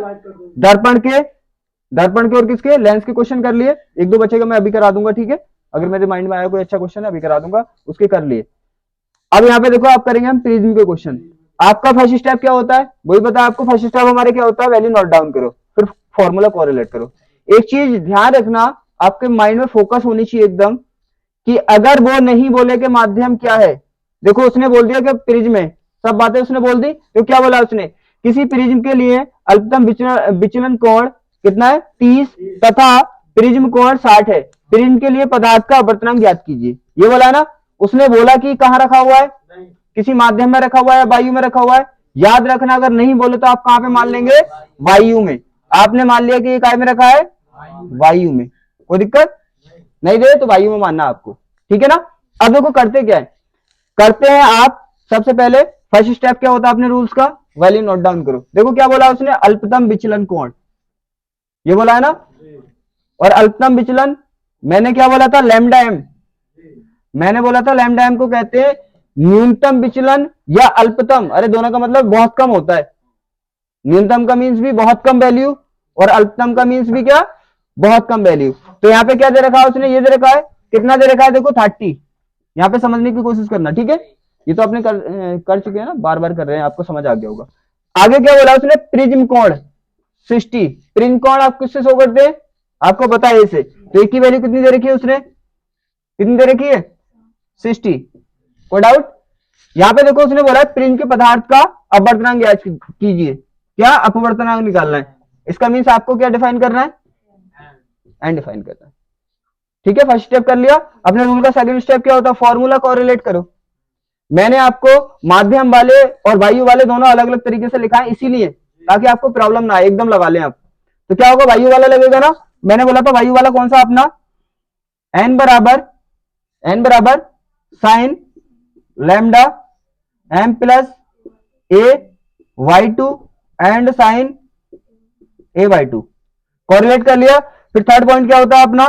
दर्पण के और किसके, लेंस के क्वेश्चन कर लिए, एक दो बचेगा मैं अभी करा दूंगा, ठीक है, अगर मेरे माइंड में आया कोई अच्छा क्वेश्चन है अभी करा दूंगा, उसके कर लिए। अब यहाँ पे देखो आप करेंगे हम प्रिज्म के क्वेश्चन। आपका फर्स्ट स्टेप क्या होता है, वही पता है आपको, फर्स्ट स्टेप हमारे क्या होता है, वैल्यू नोट डाउन करो, फिर फॉर्मूला कोरिलेट करो। एक चीज ध्यान रखना, आपके माइंड में फोकस होनी चाहिए एकदम, कि अगर वो नहीं बोले कि माध्यम क्या है, देखो उसने बोल दिया कि प्रिज्म है, सब बातें उसने बोल दी, तो क्या बोला उसने, किसी प्रिज्म के लिए अल्पतम विचलन कोण कितना है 30 तथा प्रिज्म कोण 60 है, प्रिज्म के लिए पदार्थ का अपवर्तनांक ज्ञात कीजिए, ये बोला ना। उसने बोला कि कहां रखा हुआ है, किसी माध्यम में रखा हुआ है, वायु में रखा हुआ है। याद रखना अगर नहीं बोले तो आप कहां पे मान लेंगे, वायु में। आपने मान लिया कि ये काय में रखा है, वायु में, कोई दिक्कत नहीं दे तो वायु में मानना आपको, ठीक है ना। अब देखो करते क्या है, करते हैं आप सबसे पहले फर्स्ट स्टेप क्या होता है अपने रूल्स का, वैल्यू नोट डाउन करो। देखो क्या बोला उसने, अल्पतम विचलन कोण, ये बोला है ना, और अल्पतम विचलन मैंने क्या बोला था, लैम्डा एम, मैंने बोला था लैम्डा एम को कहते हैं न्यूनतम विचलन या अल्पतम, अरे दोनों का मतलब बहुत कम होता है, न्यूनतम का मीन्स भी बहुत कम वैल्यू और अल्पतम का मीन्स भी क्या, बहुत कम वैल्यू। तो यहाँ पे क्या दे रखा है उसने, ये दे रखा है, कितना दे रखा है देखो 30, यहाँ पे समझने की कोशिश करना, ठीक है, ये तो आपने कर चुके हैं ना, बार बार कर रहे हैं, आपको समझ आ गया होगा। आगे क्या बोला उसने, प्रिज्म कोण 60, प्रिज्म कोण आप किससे शो करते हैं, आपको पता है इसे, तो एक की वैल्यू कितनी दे रखी है उसने, कितनी दे रखी है 60, कोई डाउट। यहाँ पे देखो उसने बोला प्रिज्म के पदार्थ का अपवर्तनांक ज्ञात कीजिए, क्या अपवर्तनांक निकालना है, इसका मीन्स आपको क्या डिफाइन करना है, एंड डिफाइन करना है, ठीक है। फर्स्ट स्टेप कर लिया, अपने रूल का सेकंड स्टेप क्या होता है, फॉर्मूला कोरिलेट करो। मैंने आपको माध्यम वाले और वायु वाले दोनों अलग अलग तरीके से लिखा है, इसीलिए ताकि आपको प्रॉब्लम ना आए, एकदम लगा लें आप। तो क्या होगा, वायु वाला लगेगा ना, मैंने बोला था वायु वाला कौन सा अपना, n बराबर sine lambda m plus a y2 and sine a y2, correlate कर लिया। फिर थर्ड पॉइंट क्या होता है अपना,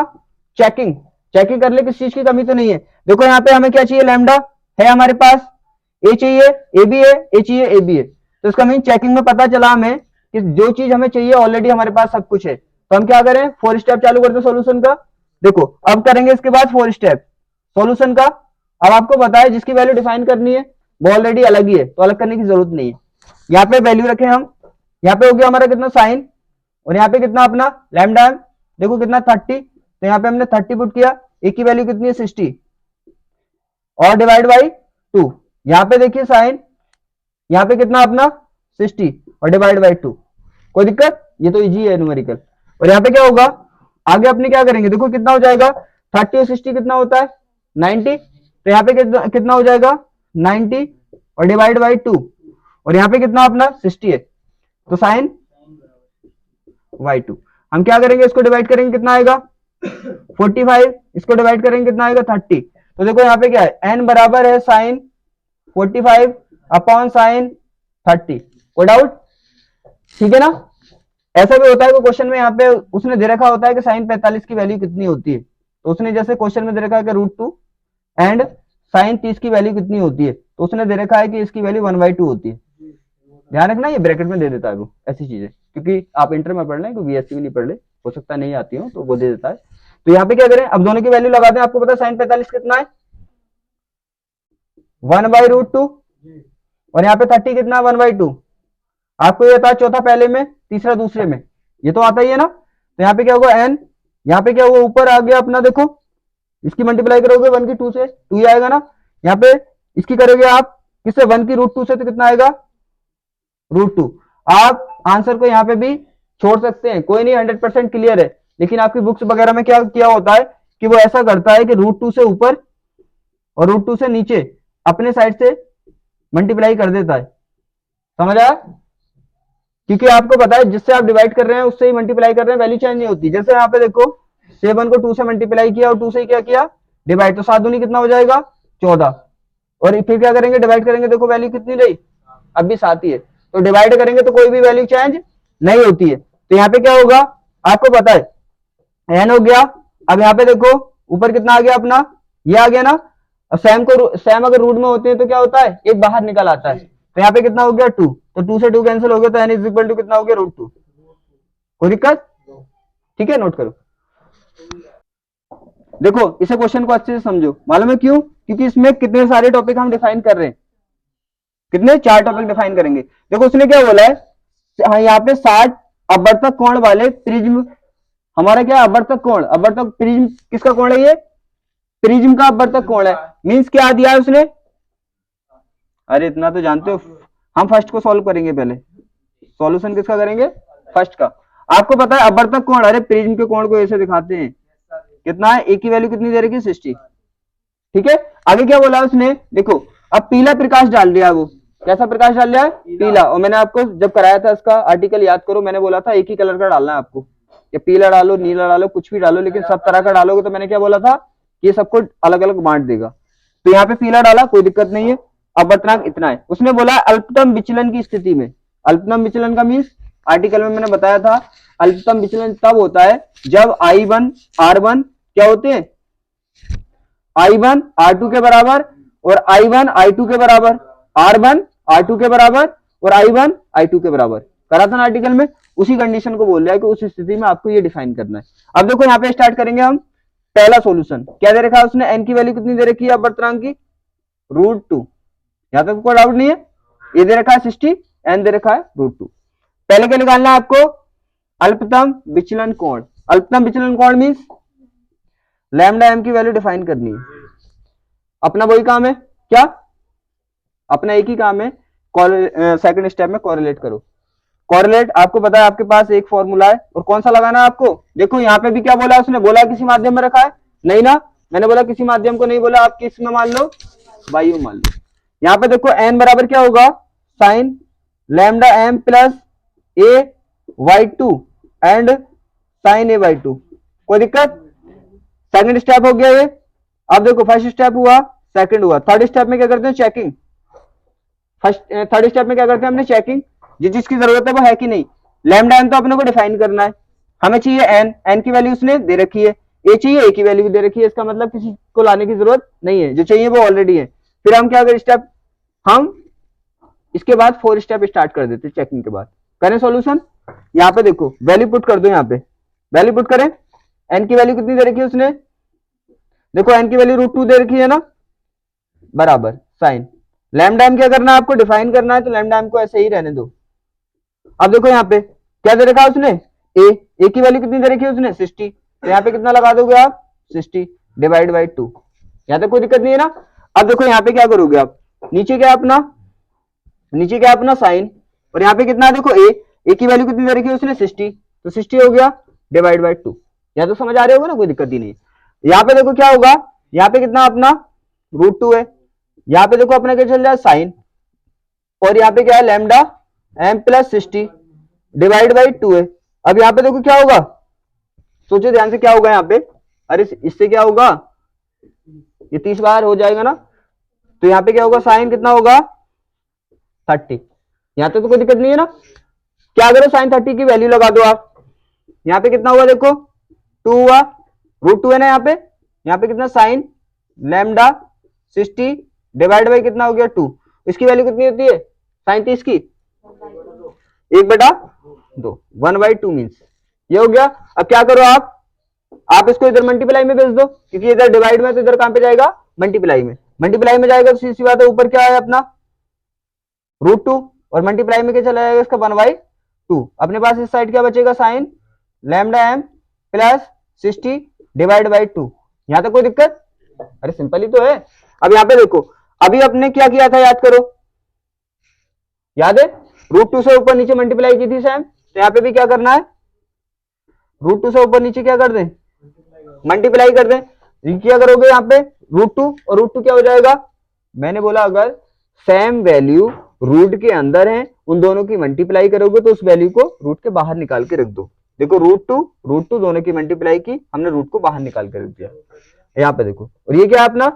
चेकिंग, चेकिंग कर ले किस चीज की कमी तो नहीं है। देखो यहाँ पे हमें क्या चाहिए, लैम्डा है हमारे पास, ए चाहिए ए बी है, ए चाहिए ए बी है, तो इसका मीन चेकिंग में पता चला हमें कि जो चीज हमें चाहिए ऑलरेडी हमारे पास सब कुछ है। तो हम क्या करें, 4 स्टेप चालू करते हैं सॉल्यूशन का। देखो अब करेंगे इसके बाद 4 स्टेप सॉल्यूशन का। अब आपको बताया जिसकी वैल्यू डिफाइन करनी है वो ऑलरेडी अलग ही है, तो अलग करने की जरूरत नहीं है। यहाँ पे वैल्यू रखें हम, यहाँ पे हो गया हमारा कितना साइन, और यहाँ पे कितना अपना लैम्डा, देखो कितना 30, तो यहाँ पे हमने 30 पुट किया, एक की वैल्यू कितनी है 60, और डिवाइड बाई 2, यहाँ पे देखिए साइन, यहाँ पे कितना अपना 60 और डिवाइड बाई 2, कोई दिक्कत, ये तो इजी है न्यूमेरिकल। और यहाँ पे क्या होगा, आगे अपने क्या करेंगे, देखो कितना हो जाएगा 30 और 60 कितना होता है 90, तो यहाँ पे कितना हो जाएगा 90 और डिवाइड बाई 2, और यहाँ पे कितना अपना 60 है, तो साइन y2। हम क्या करेंगे, इसको डिवाइड करेंगे कितना आएगा 45, इसको डिवाइड करेंगे कितना आएगा 30। तो देखो यहाँ पे क्या है, n बराबर है साइन 45 अपॉन साइन 30, कोई डाउट, ठीक है ना। ऐसा भी होता है कि क्वेश्चन में यहाँ पे उसने दे रखा होता है कि साइन 45 की वैल्यू कितनी होती है, तो उसने जैसे क्वेश्चन में दे रखा है कि √2 एंड साइन 30 की वैल्यू कितनी होती है, तो उसने दे रखा है कि इसकी वैल्यू 1/2 होती है। ध्यान रखना ये ब्रैकेट में दे देता है वो ऐसी चीजें, क्योंकि आप इंटर में पढ़ लें, बीएससी में नहीं पढ़ ले, हो सकता है नहीं आती हो, तो वो दे देता है। तो यहाँ पे क्या करें, अब दोनों की वैल्यू लगा दें, आपको पता है साइन 45 कितना है 1/√2, और यहाँ पे 30 कितना 1/2, आपको ये आता है चौथा पहले में तीसरा दूसरे में, ये तो आता ही है ना। तो यहाँ पे क्या होगा n, यहाँ पे क्या होगा ऊपर आ गया अपना, देखो इसकी मल्टीप्लाई करोगे 1 की 2 से 2 ही आएगा ना। यहाँ पे इसकी करोगे आप किससे 1 की √2 से, तो कितना आएगा √2। आप आंसर को यहाँ पे भी छोड़ सकते हैं, कोई नहीं, 100% क्लियर है। लेकिन आपकी बुक्स वगैरह में क्या किया होता है कि वो ऐसा करता है कि √2 से ऊपर और √2 से नीचे अपने साइड से मल्टीप्लाई कर देता है। समझ आया? क्योंकि आपको पता है जिससे आप डिवाइड कर रहे हैं उससे ही मल्टीप्लाई कर रहे हैं, वैल्यू चेंज नहीं होती। जैसे यहाँ पे देखो 7 को 2 से मल्टीप्लाई किया और 2 से क्या किया डिवाइड, तो 7 दूनी कितना हो जाएगा 14। और फिर क्या करेंगे डिवाइड करेंगे, देखो वैल्यू कितनी रही, अब भी 7 ही है। तो डिवाइड करेंगे तो कोई भी वैल्यू चेंज नहीं होती है। तो यहाँ पे क्या होगा आपको पता है n हो गया। अब यहाँ पे देखो ऊपर कितना आ गया अपना, ये आ गया ना। अब सेम अगर रूट में होते हैं तो क्या होता है एक बाहर निकल आता है। तो यहाँ पे कितना हो गया 2, तो 2 से 2 कैंसिल हो गया, तो n इज इक्वल टू कितना हो गया √2। कोई दिक्कत? ठीक है, नोट करो। देखो इसे क्वेश्चन को अच्छे से समझो, मालूम है क्यों? क्योंकि इसमें कितने सारे टॉपिक हम डिफाइन कर रहे हैं, कितने 4 टॉपिक डिफाइन करेंगे। देखो उसने क्या बोला है, हाँ यहाँ पे 60 अपवर्तक कोण वाले प्रिज्म, हमारा क्या अपवर्तक कोण, अपवर्तक प्रिज्म किसका कोण है, ये प्रिज्म का अपवर्तक कोण है। मींस क्या दिया है उसने, अरे इतना तो जानते हो, हम फर्स्ट को सॉल्व करेंगे, पहले सॉल्यूशन किसका करेंगे, फर्स्ट का। आपको पता है अपवर्तक कोण, अरे प्रिज्म के कोण को ऐसे दिखाते हैं, कितना है, एक की वैल्यू कितनी दे रखी है 60। ठीक है, आगे क्या बोला उसने, देखो अब पीला प्रकाश डाल दिया, वो कैसा प्रकाश डाल दिया है, पीला। और मैंने आपको जब कराया था इसका आर्टिकल याद करो, मैंने बोला था एक ही कलर का डालना है आपको, कि पीला डालो नीला डालो कुछ भी डालो, लेकिन सब तरह का डालोगे तो मैंने क्या बोला था, ये सबको अलग अलग बांट देगा। तो यहाँ पे पीला डाला, कोई दिक्कत नहीं है। अब अपवर्तनांक इतना है। उसने बोला अल्पतम विचलन की स्थिति में, अल्पतम विचलन का मीन्स आर्टिकल में मैंने बताया था, अल्पतम विचलन तब होता है जब I1 R1 क्या होते हैं, I1 R2 के बराबर और I1 I2 के बराबर, R1 R2 के बराबर और I1 I2 के बराबर। करा था ना आर्टिकल में, उसी कंडीशन को बोल रहा है कि उस स्थिति में आपको ये डिफाइन करना है। अब देखो यहाँ पे स्टार्ट करेंगे हम पहला सॉल्यूशन। क्या दे रखा है उसने, n की वैल्यू कितनी दे रखी है अपवर्तनांक की, √2। यहां तक कोई डाउट नहीं है, ये दे रखा है 60, n दे रखा है √2। पहले क्या निकालना है आपको, अल्पतम विचलन कोण। अल्पतम विचलन कोण मींस लैम्डा m की वैल्यू डिफाइन करनी है। अपना वही काम है, क्या अपना एक ही काम है, सेकंड स्टेप में कोरिलेट करो। कोरिलेट आपको पता है आपके पास एक फॉर्मूला है, और कौन सा लगाना है आपको। देखो यहाँ पे भी क्या बोला उसने, बोला किसी माध्यम में रखा है, नहीं ना, मैंने बोला किसी माध्यम को नहीं बोला, आप किस में मान लो, वायु मान लो। यहाँ पे देखो n बराबर क्या होगा, sine lambda m plus a/2 and sine a/2। कोई दिक्कत? सेकंड स्टेप हो गया ये। अब देखो फर्स्ट स्टेप हुआ, सेकंड हुआ, थर्ड स्टेप में क्या करते हैं, चेकिंग। थर्ड स्टेप में क्या करते हैं, हमने चेकिंग, जिसकी जरूरत है वो है कि नहीं। लैम्डा m तो अपने को डिफाइन करना है, हमें चाहिए n की वैल्यू उसने दे रखी है, a चाहिए, a की वैल्यू भी दे रखी है, इसका मतलब किसी को लाने की जरूरत नहीं है, जो चाहिए वो ऑलरेडी है। फिर हम क्या करें, स्टेप हम इसके बाद 4 स्टेप स्टार्ट कर देते चेकिंग के बाद। करें सॉल्यूशन, यहाँ पे देखो वैल्यू पुट कर दो, यहाँ पे वैल्यू पुट करें। n की वैल्यू कितनी दे रखी है उसने, देखो n की वैल्यू √2 दे रखी है ना, बराबर साइन लैम्डा m क्या करना है आपको, डिफाइन करना है, तो लैम्डा m को ऐसे ही रहने दो। अब देखो यहाँ पे क्या दे रखा है उसने, a की वैल्यू कितनी दे रखी है उसने 60, तो यहाँ पे कितना लगा दोगे आप 60 डिवाइड बाई 2। यहाँ तक कोई दिक्कत नहीं है ना। अब देखो यहाँ पे क्या करोगे आप, नीचे क्या अपना, नीचे क्या अपना साइन, और यहाँ पे कितना देखो a की वैल्यू कितनी दे रखी है उसने 60, तो 60 हो गया डिवाइड बाई 2। यहाँ तो समझ आ रहे होगा ना, कोई दिक्कत ही नहीं। यहाँ पे देखो क्या होगा, यहाँ पे कितना अपना √2 है, यहाँ पे देखो अपना क्या चल रहा है साइन, और यहाँ पे क्या है lambda m plus 60 divide by 2 है। अब यहाँ पे देखो क्या होगा, सोचो ध्यान से क्या होगा यहाँ पे, अरे इससे क्या होगा, ये 30 बार हो जाएगा ना, तो यहाँ पे क्या होगा, साइन कितना होगा 30। यहाँ तक तो कोई दिक्कत नहीं है ना। क्या करो, साइन 30 की वैल्यू लगा दो आप, यहाँ पे कितना हुआ देखो 2 हुआ, √2 है ना यहाँ पे कितना साइन लैम्डा 60 डिवाइड बाई कितना हो गया 2। इसकी वैल्यू कितनी होती है साइन 30 की, 1/2, 1/2 मीन्स ये हो गया। अब क्या करो आप इसको इधर मल्टीप्लाई में भेज दो, क्योंकि इधर डिवाइड में, तो इधर कहां पे जाएगा मल्टीप्लाई में। मल्टीप्लाई में जाएगा तो सीधी बात है, ऊपर क्या है अपना √2, और मल्टीप्लाई में क्या चला जाएगा इसका 1/2। अपने पास इस साइड क्या बचेगा, sign lambda m plus 60 divide by 2। यहाँ तक कोई दिक्कत? अरे सिंपल ही तो है। अब यहाँ पे देखो, अभी अपने क्या किया था याद करो, याद है? √2 से ऊपर नीचे मल्टीप्लाई की थी सैम, तो यहाँ पे भी क्या करना है, √2 से ऊपर नीचे क्या कर दे, मल्टीप्लाई कर दे। क्या करोगे यहाँ पे, √2 और √2 क्या हो जाएगा, मैंने बोला अगर सेम वैल्यू रूट के अंदर है उन दोनों की मल्टीप्लाई करोगे तो उस वैल्यू को रूट के बाहर निकाल के रख दो। देखो √2 दोनों की मल्टीप्लाई की, हमने रूट को बाहर निकाल के रख दिया। यहाँ पे देखो, और ये क्या है अपना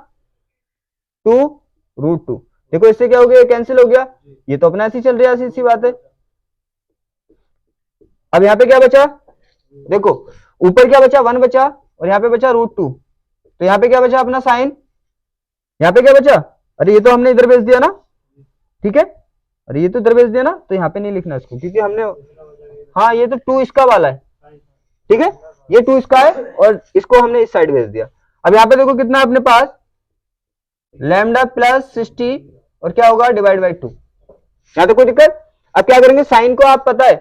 2√2, देखो इससे क्या हो गया, कैंसिल हो गया, ये तो अपना ऐसी चल रही है, ऐसी सी बात है। अब यहाँ पे क्या बचा, देखो ऊपर क्या बचा, 1 बचा, और यहाँ पे बचा √2, तो यहाँ पे क्या बचा अपना साइन, यहाँ पे क्या बचा, अरे ये तो हमने इधर भेज दिया ना, ठीक है, अरे ये तो इधर भेज दिया ना, तो यहाँ पे नहीं लिखना इसको क्योंकि हमने, हाँ ये तो 2 इसका वाला है, ठीक है, ये 2 इसका है और इसको हमने इस साइड भेज दिया। अब यहाँ पे देखो कितना है अपने पास, लैम्डा प्लस 60 और क्या होगा डिवाइड बाई 2, यहाँ तो कोई दिक्कत। अब क्या करेंगे, साइन को आप पता है,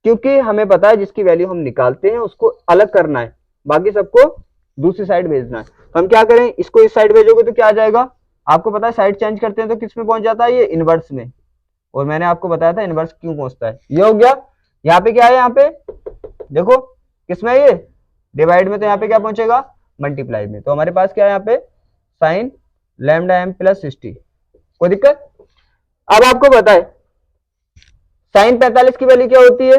क्योंकि हमें पता है जिसकी वैल्यू हम निकालते हैं उसको अलग करना है, बाकी सबको दूसरी साइड भेजना है, तो हम क्या करें, इसको इस साइड भेजोगे तो क्या आ जाएगा, आपको पता है साइड चेंज करते हैं तो किस में पहुंच जाता है, ये इनवर्स में, और मैंने आपको बताया था इनवर्स क्यों पहुंचता है, ये हो गया। यहाँ पे क्या है, यहाँ पे देखो किसमें ये डिवाइड में, तो यहाँ पे क्या पहुंचेगा मल्टीप्लाई में, तो हमारे पास क्या है यहाँ पे साइन लैम्डा एम प्लस 60, कोई दिक्कत। अब आपको पता है साइन 45 की वैल्यू क्या होती है,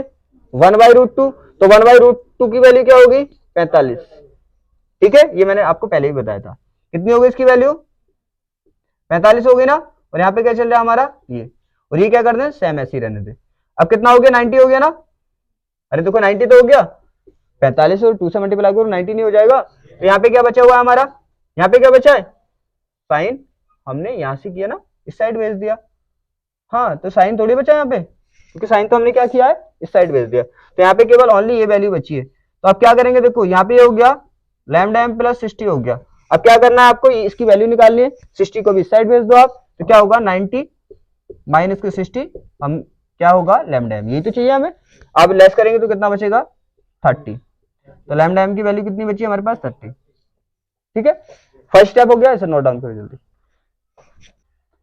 1/√2, तो 1/√2 की वैल्यू क्या होगी 45, ठीक है, ये मैंने आपको पहले ही बताया था। कितनी होगी इसकी वैल्यू 45 होगी ना, और यहाँ पे क्या चल रहा है हमारा ये, और ये क्या कर दें सेम ऐसे ही रहने दे। अब कितना हो गया 90 हो गया ना, अरे देखो 90 तो हो गया, 45 और 2 से मल्टीप्लाई करो 90 नहीं हो जाएगा, तो यहाँ पे क्या बचा हुआ है हमारा, यहाँ पे क्या बचा है साइन, हमने यहां से किया ना इस साइड भेज दिया, हाँ तो साइन थोड़ी बचा यहाँ पे, क्योंकि साइन तो हमने क्या किया है इस साइड भेज दिया, तो यहाँ पे केवल ओनली ये वैल्यू बची है। तो अब क्या करेंगे, देखो यहाँ पे ये हो गया लैम्डा एम प्लस 60 हो गया, अब क्या करना है आपको, इसकी वैल्यू निकालनी है, 60 को भी इस साइड भेज दो आप, तो क्या होगा 90 माइनस के 60, हम क्या होगा लैम्डा एम, यही तो चाहिए हमें। अब लेस करेंगे तो कितना बचेगा 30, तो लैम्डा एम की वैल्यू कितनी बची हमारे पास 30, ठीक है। फर्स्ट स्टेप हो गया, इसे नोट डाउन करो जल्दी।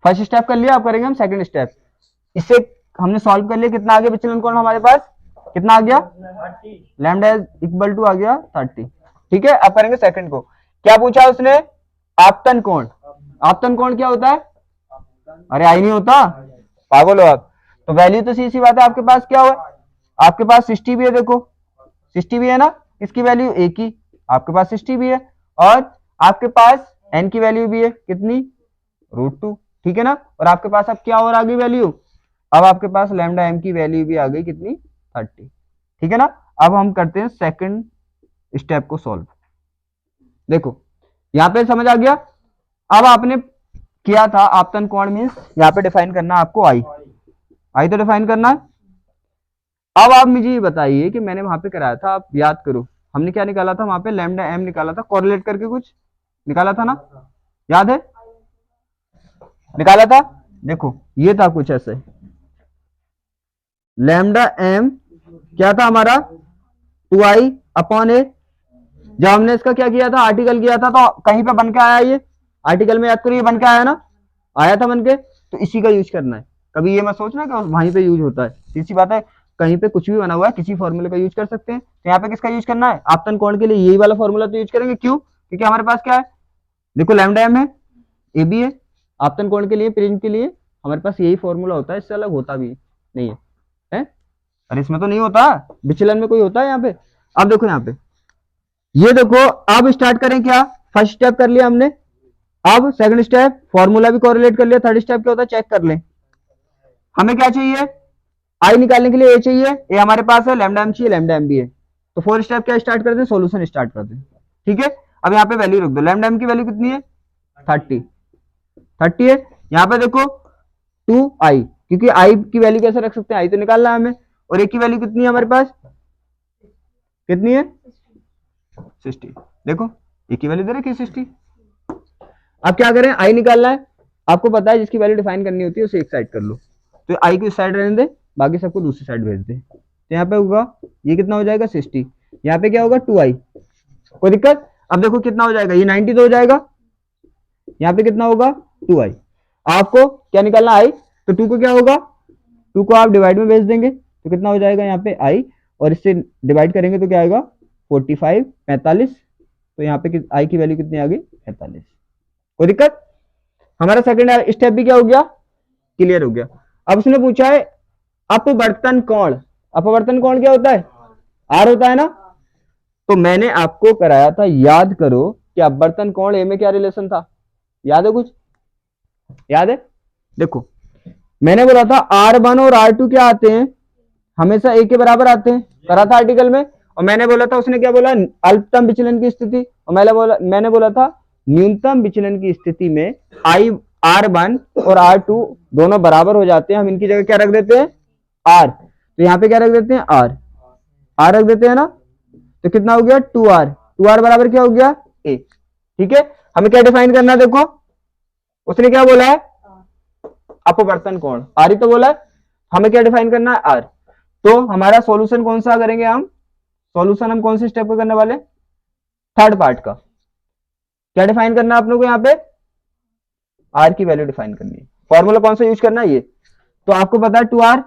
फर्स्ट स्टेप कर लिया, अब करेंगे हम सेकंड स्टेप, इससे हमने सॉल्व कर लिया, कितना आ गया विचलन कोण हमारे पास, कितना आ गया लैम्डा इक्वल टू आ गया 30, ठीक है। अब करेंगे सेकंड को, क्या पूछा उसने, आपतन कोण, आपतन कोण क्या होता है, अरे आई नहीं होता, पागल हो आप, तो वैल्यू तो सी बात है, आपके पास क्या हुआ, आपके पास 60 भी है, देखो 60 भी है ना, इसकी वैल्यू एक ही, आपके पास 60 भी है, और आपके पास n की वैल्यू भी है कितनी √2, ठीक है ना, और आपके पास अब क्या और आ गई वैल्यू, अब आपके पास लैम्डा एम की वैल्यू भी आ गई कितनी 30, ठीक है ना। अब हम करते हैं सेकंड स्टेप को सॉल्व, देखो यहां पे समझ आ गया। अब आपने किया था आपतन कोण मींस यहाँ पे डिफाइन करना आपको आई तो डिफाइन करना है। अब आप मुझे ये बताइए कि मैंने वहां पे कराया था, आप याद करो हमने क्या निकाला था वहां पे, लैम्डा एम निकाला था, कोरिलेट करके कुछ निकाला था ना, याद है निकाला था, देखो ये था कुछ ऐसे, लैम्डा एम क्या था हमारा 2i/a, जब हमने इसका क्या किया था आर्टिकल किया था तो कहीं पे बन के आया, ये आर्टिकल में याद करो ये बन के आया ना, आया था बन के, तो इसी का यूज करना है, कभी ये मत सोचना कि वहीं पे यूज होता है, सीधी बात है, कहीं पे कुछ भी बना हुआ है किसी फॉर्मूले का यूज कर सकते हैं, तो यहाँ पे किसका यूज करना है आपतन कोण के लिए यही वाला फॉर्मूला तो यूज करेंगे, क्यों, क्योंकि हमारे पास क्या है, देखो लैम्डा एम है, ए बी है, आपतन कोण के लिए प्रिज्म के लिए हमारे पास यही फॉर्मूला होता है, इससे अलग होता भी नहीं है, अरे इसमें तो नहीं होता, विचलन में कोई होता है यहाँ पे। अब देखो यहाँ पे, ये देखो अब स्टार्ट करें क्या, फर्स्ट स्टेप कर लिया हमने, अब सेकंड स्टेप फॉर्मूला भी कोरिलेट कर लिया, थर्ड स्टेप क्या होता है चेक कर लें, हमें क्या चाहिए आई निकालने के लिए ए चाहिए, ए हमारे पास है, लैम्डा एम चाहिए, लैम्डा एम भी है, तो फोर्थ स्टेप क्या स्टार्ट करते हैं, सॉल्यूशन स्टार्ट करते हैं, ठीक है। अब यहाँ पे वैल्यू रख दो, लैम्डा एम की वैल्यू कितनी है 30 है, यहाँ पे देखो 2i, क्योंकि आई की वैल्यू कैसे रख सकते हैं, आई तो निकालना है हमें, और ए की वैल्यू कितनी है हमारे पास, कितनी है 60, देखो ए की वैल्यू दे रखी है 60। अब क्या करें, आई निकालना है, आपको पता है जिसकी वैल्यू डिफाइन करनी होती है उसे एक साइड कर लो, तो आई को इस साइड रहने दे, बाकी सबको दूसरी साइड भेज दे, तो यहाँ पे होगा ये कितना हो जाएगा 60, यहाँ पे क्या होगा 2i, कोई दिक्कत। अब देखो कितना हो जाएगा, ये 90 तो हो जाएगा, यहाँ पे कितना होगा 2i। आपको क्या निकालना i, तो 2 को क्या होगा, 2 को आप डिवाइड में भेज देंगे तो कितना हो जाएगा यहाँ पे i, और इससे डिवाइड करेंगे तो क्या आएगा 45 45, तो यहाँ पे i की वैल्यू कितनी आ गई 45। कोई दिक्कत? हमारा सेकंड स्टेप भी क्या हो गया, क्लियर हो गया। अब उसने पूछा है अपवर्तन कोण, अपवर्तन कोण क्या होता है, आर होता है ना। तो मैंने आपको कराया था, याद करो कि अपवर्तन कोण ए में क्या रिलेशन था, याद है कुछ, याद है? देखो मैंने बोला था R1 और R2 क्या आते हैं, हमेशा ए के बराबर आते हैं, करा था आर्टिकल में। और मैंने बोला था, उसने क्या बोला, अल्पतम विचलन की स्थिति, और मैंने बोला था न्यूनतम विचलन की स्थिति में R1 और R2 दोनों बराबर हो जाते हैं, हम इनकी जगह क्या रख देते हैं R, तो यहाँ पे क्या रख देते हैं R रख देते हैं ना, तो कितना हो गया 2R बराबर क्या हो गया A। ठीक है, हमें क्या डिफाइन करना है, देखो उसने क्या बोला है अपवर्तन कोण, R ही तो बोला है, हमें क्या डिफाइन करना है R। तो हमारा सॉल्यूशन कौन सा करेंगे हम, सॉल्यूशन हम कौन से स्टेप को करने वाले, थर्ड पार्ट का। क्या डिफाइन करना है अपने को, यहाँ पे R की वैल्यू डिफाइन करनी है, फॉर्मूला कौन सा यूज करना है ये, तो आपको पता है 2R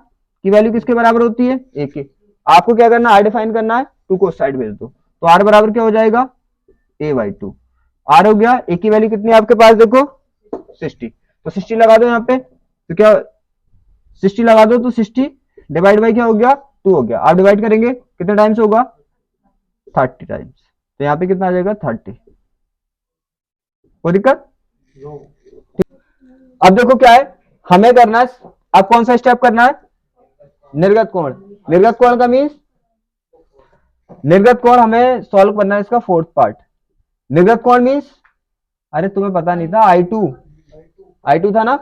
की वैल्यू किसके बराबर होती है, A के। आपको क्या करना है, R डिफाइन करना है, 2 को साइड भेज दो, तो R बराबर क्या हो जाएगा A/2। R हो गया, A की वैल्यू कितनी है आपके पास, देखो 60, तो 60 लगा दो यहाँ पे, तो क्या 60 लगा दो, तो 60 डिवाइड बाई क्या हो गया 2 हो गया। आप डिवाइड करेंगे कितने टाइम्स होगा 30 टाइम्स, तो यहाँ पे कितना आ जाएगा 30। कोई दिक्कत? अब देखो क्या है हमें करना है, अब कौन सा स्टेप करना है, निर्गत कोण। निर्गत कोण का मीन्स, निर्गत कोण हमें सॉल्व करना है इसका फोर्थ पार्ट। निर्गत कोण मीन्स, अरे तुम्हें पता नहीं था I2 था ना,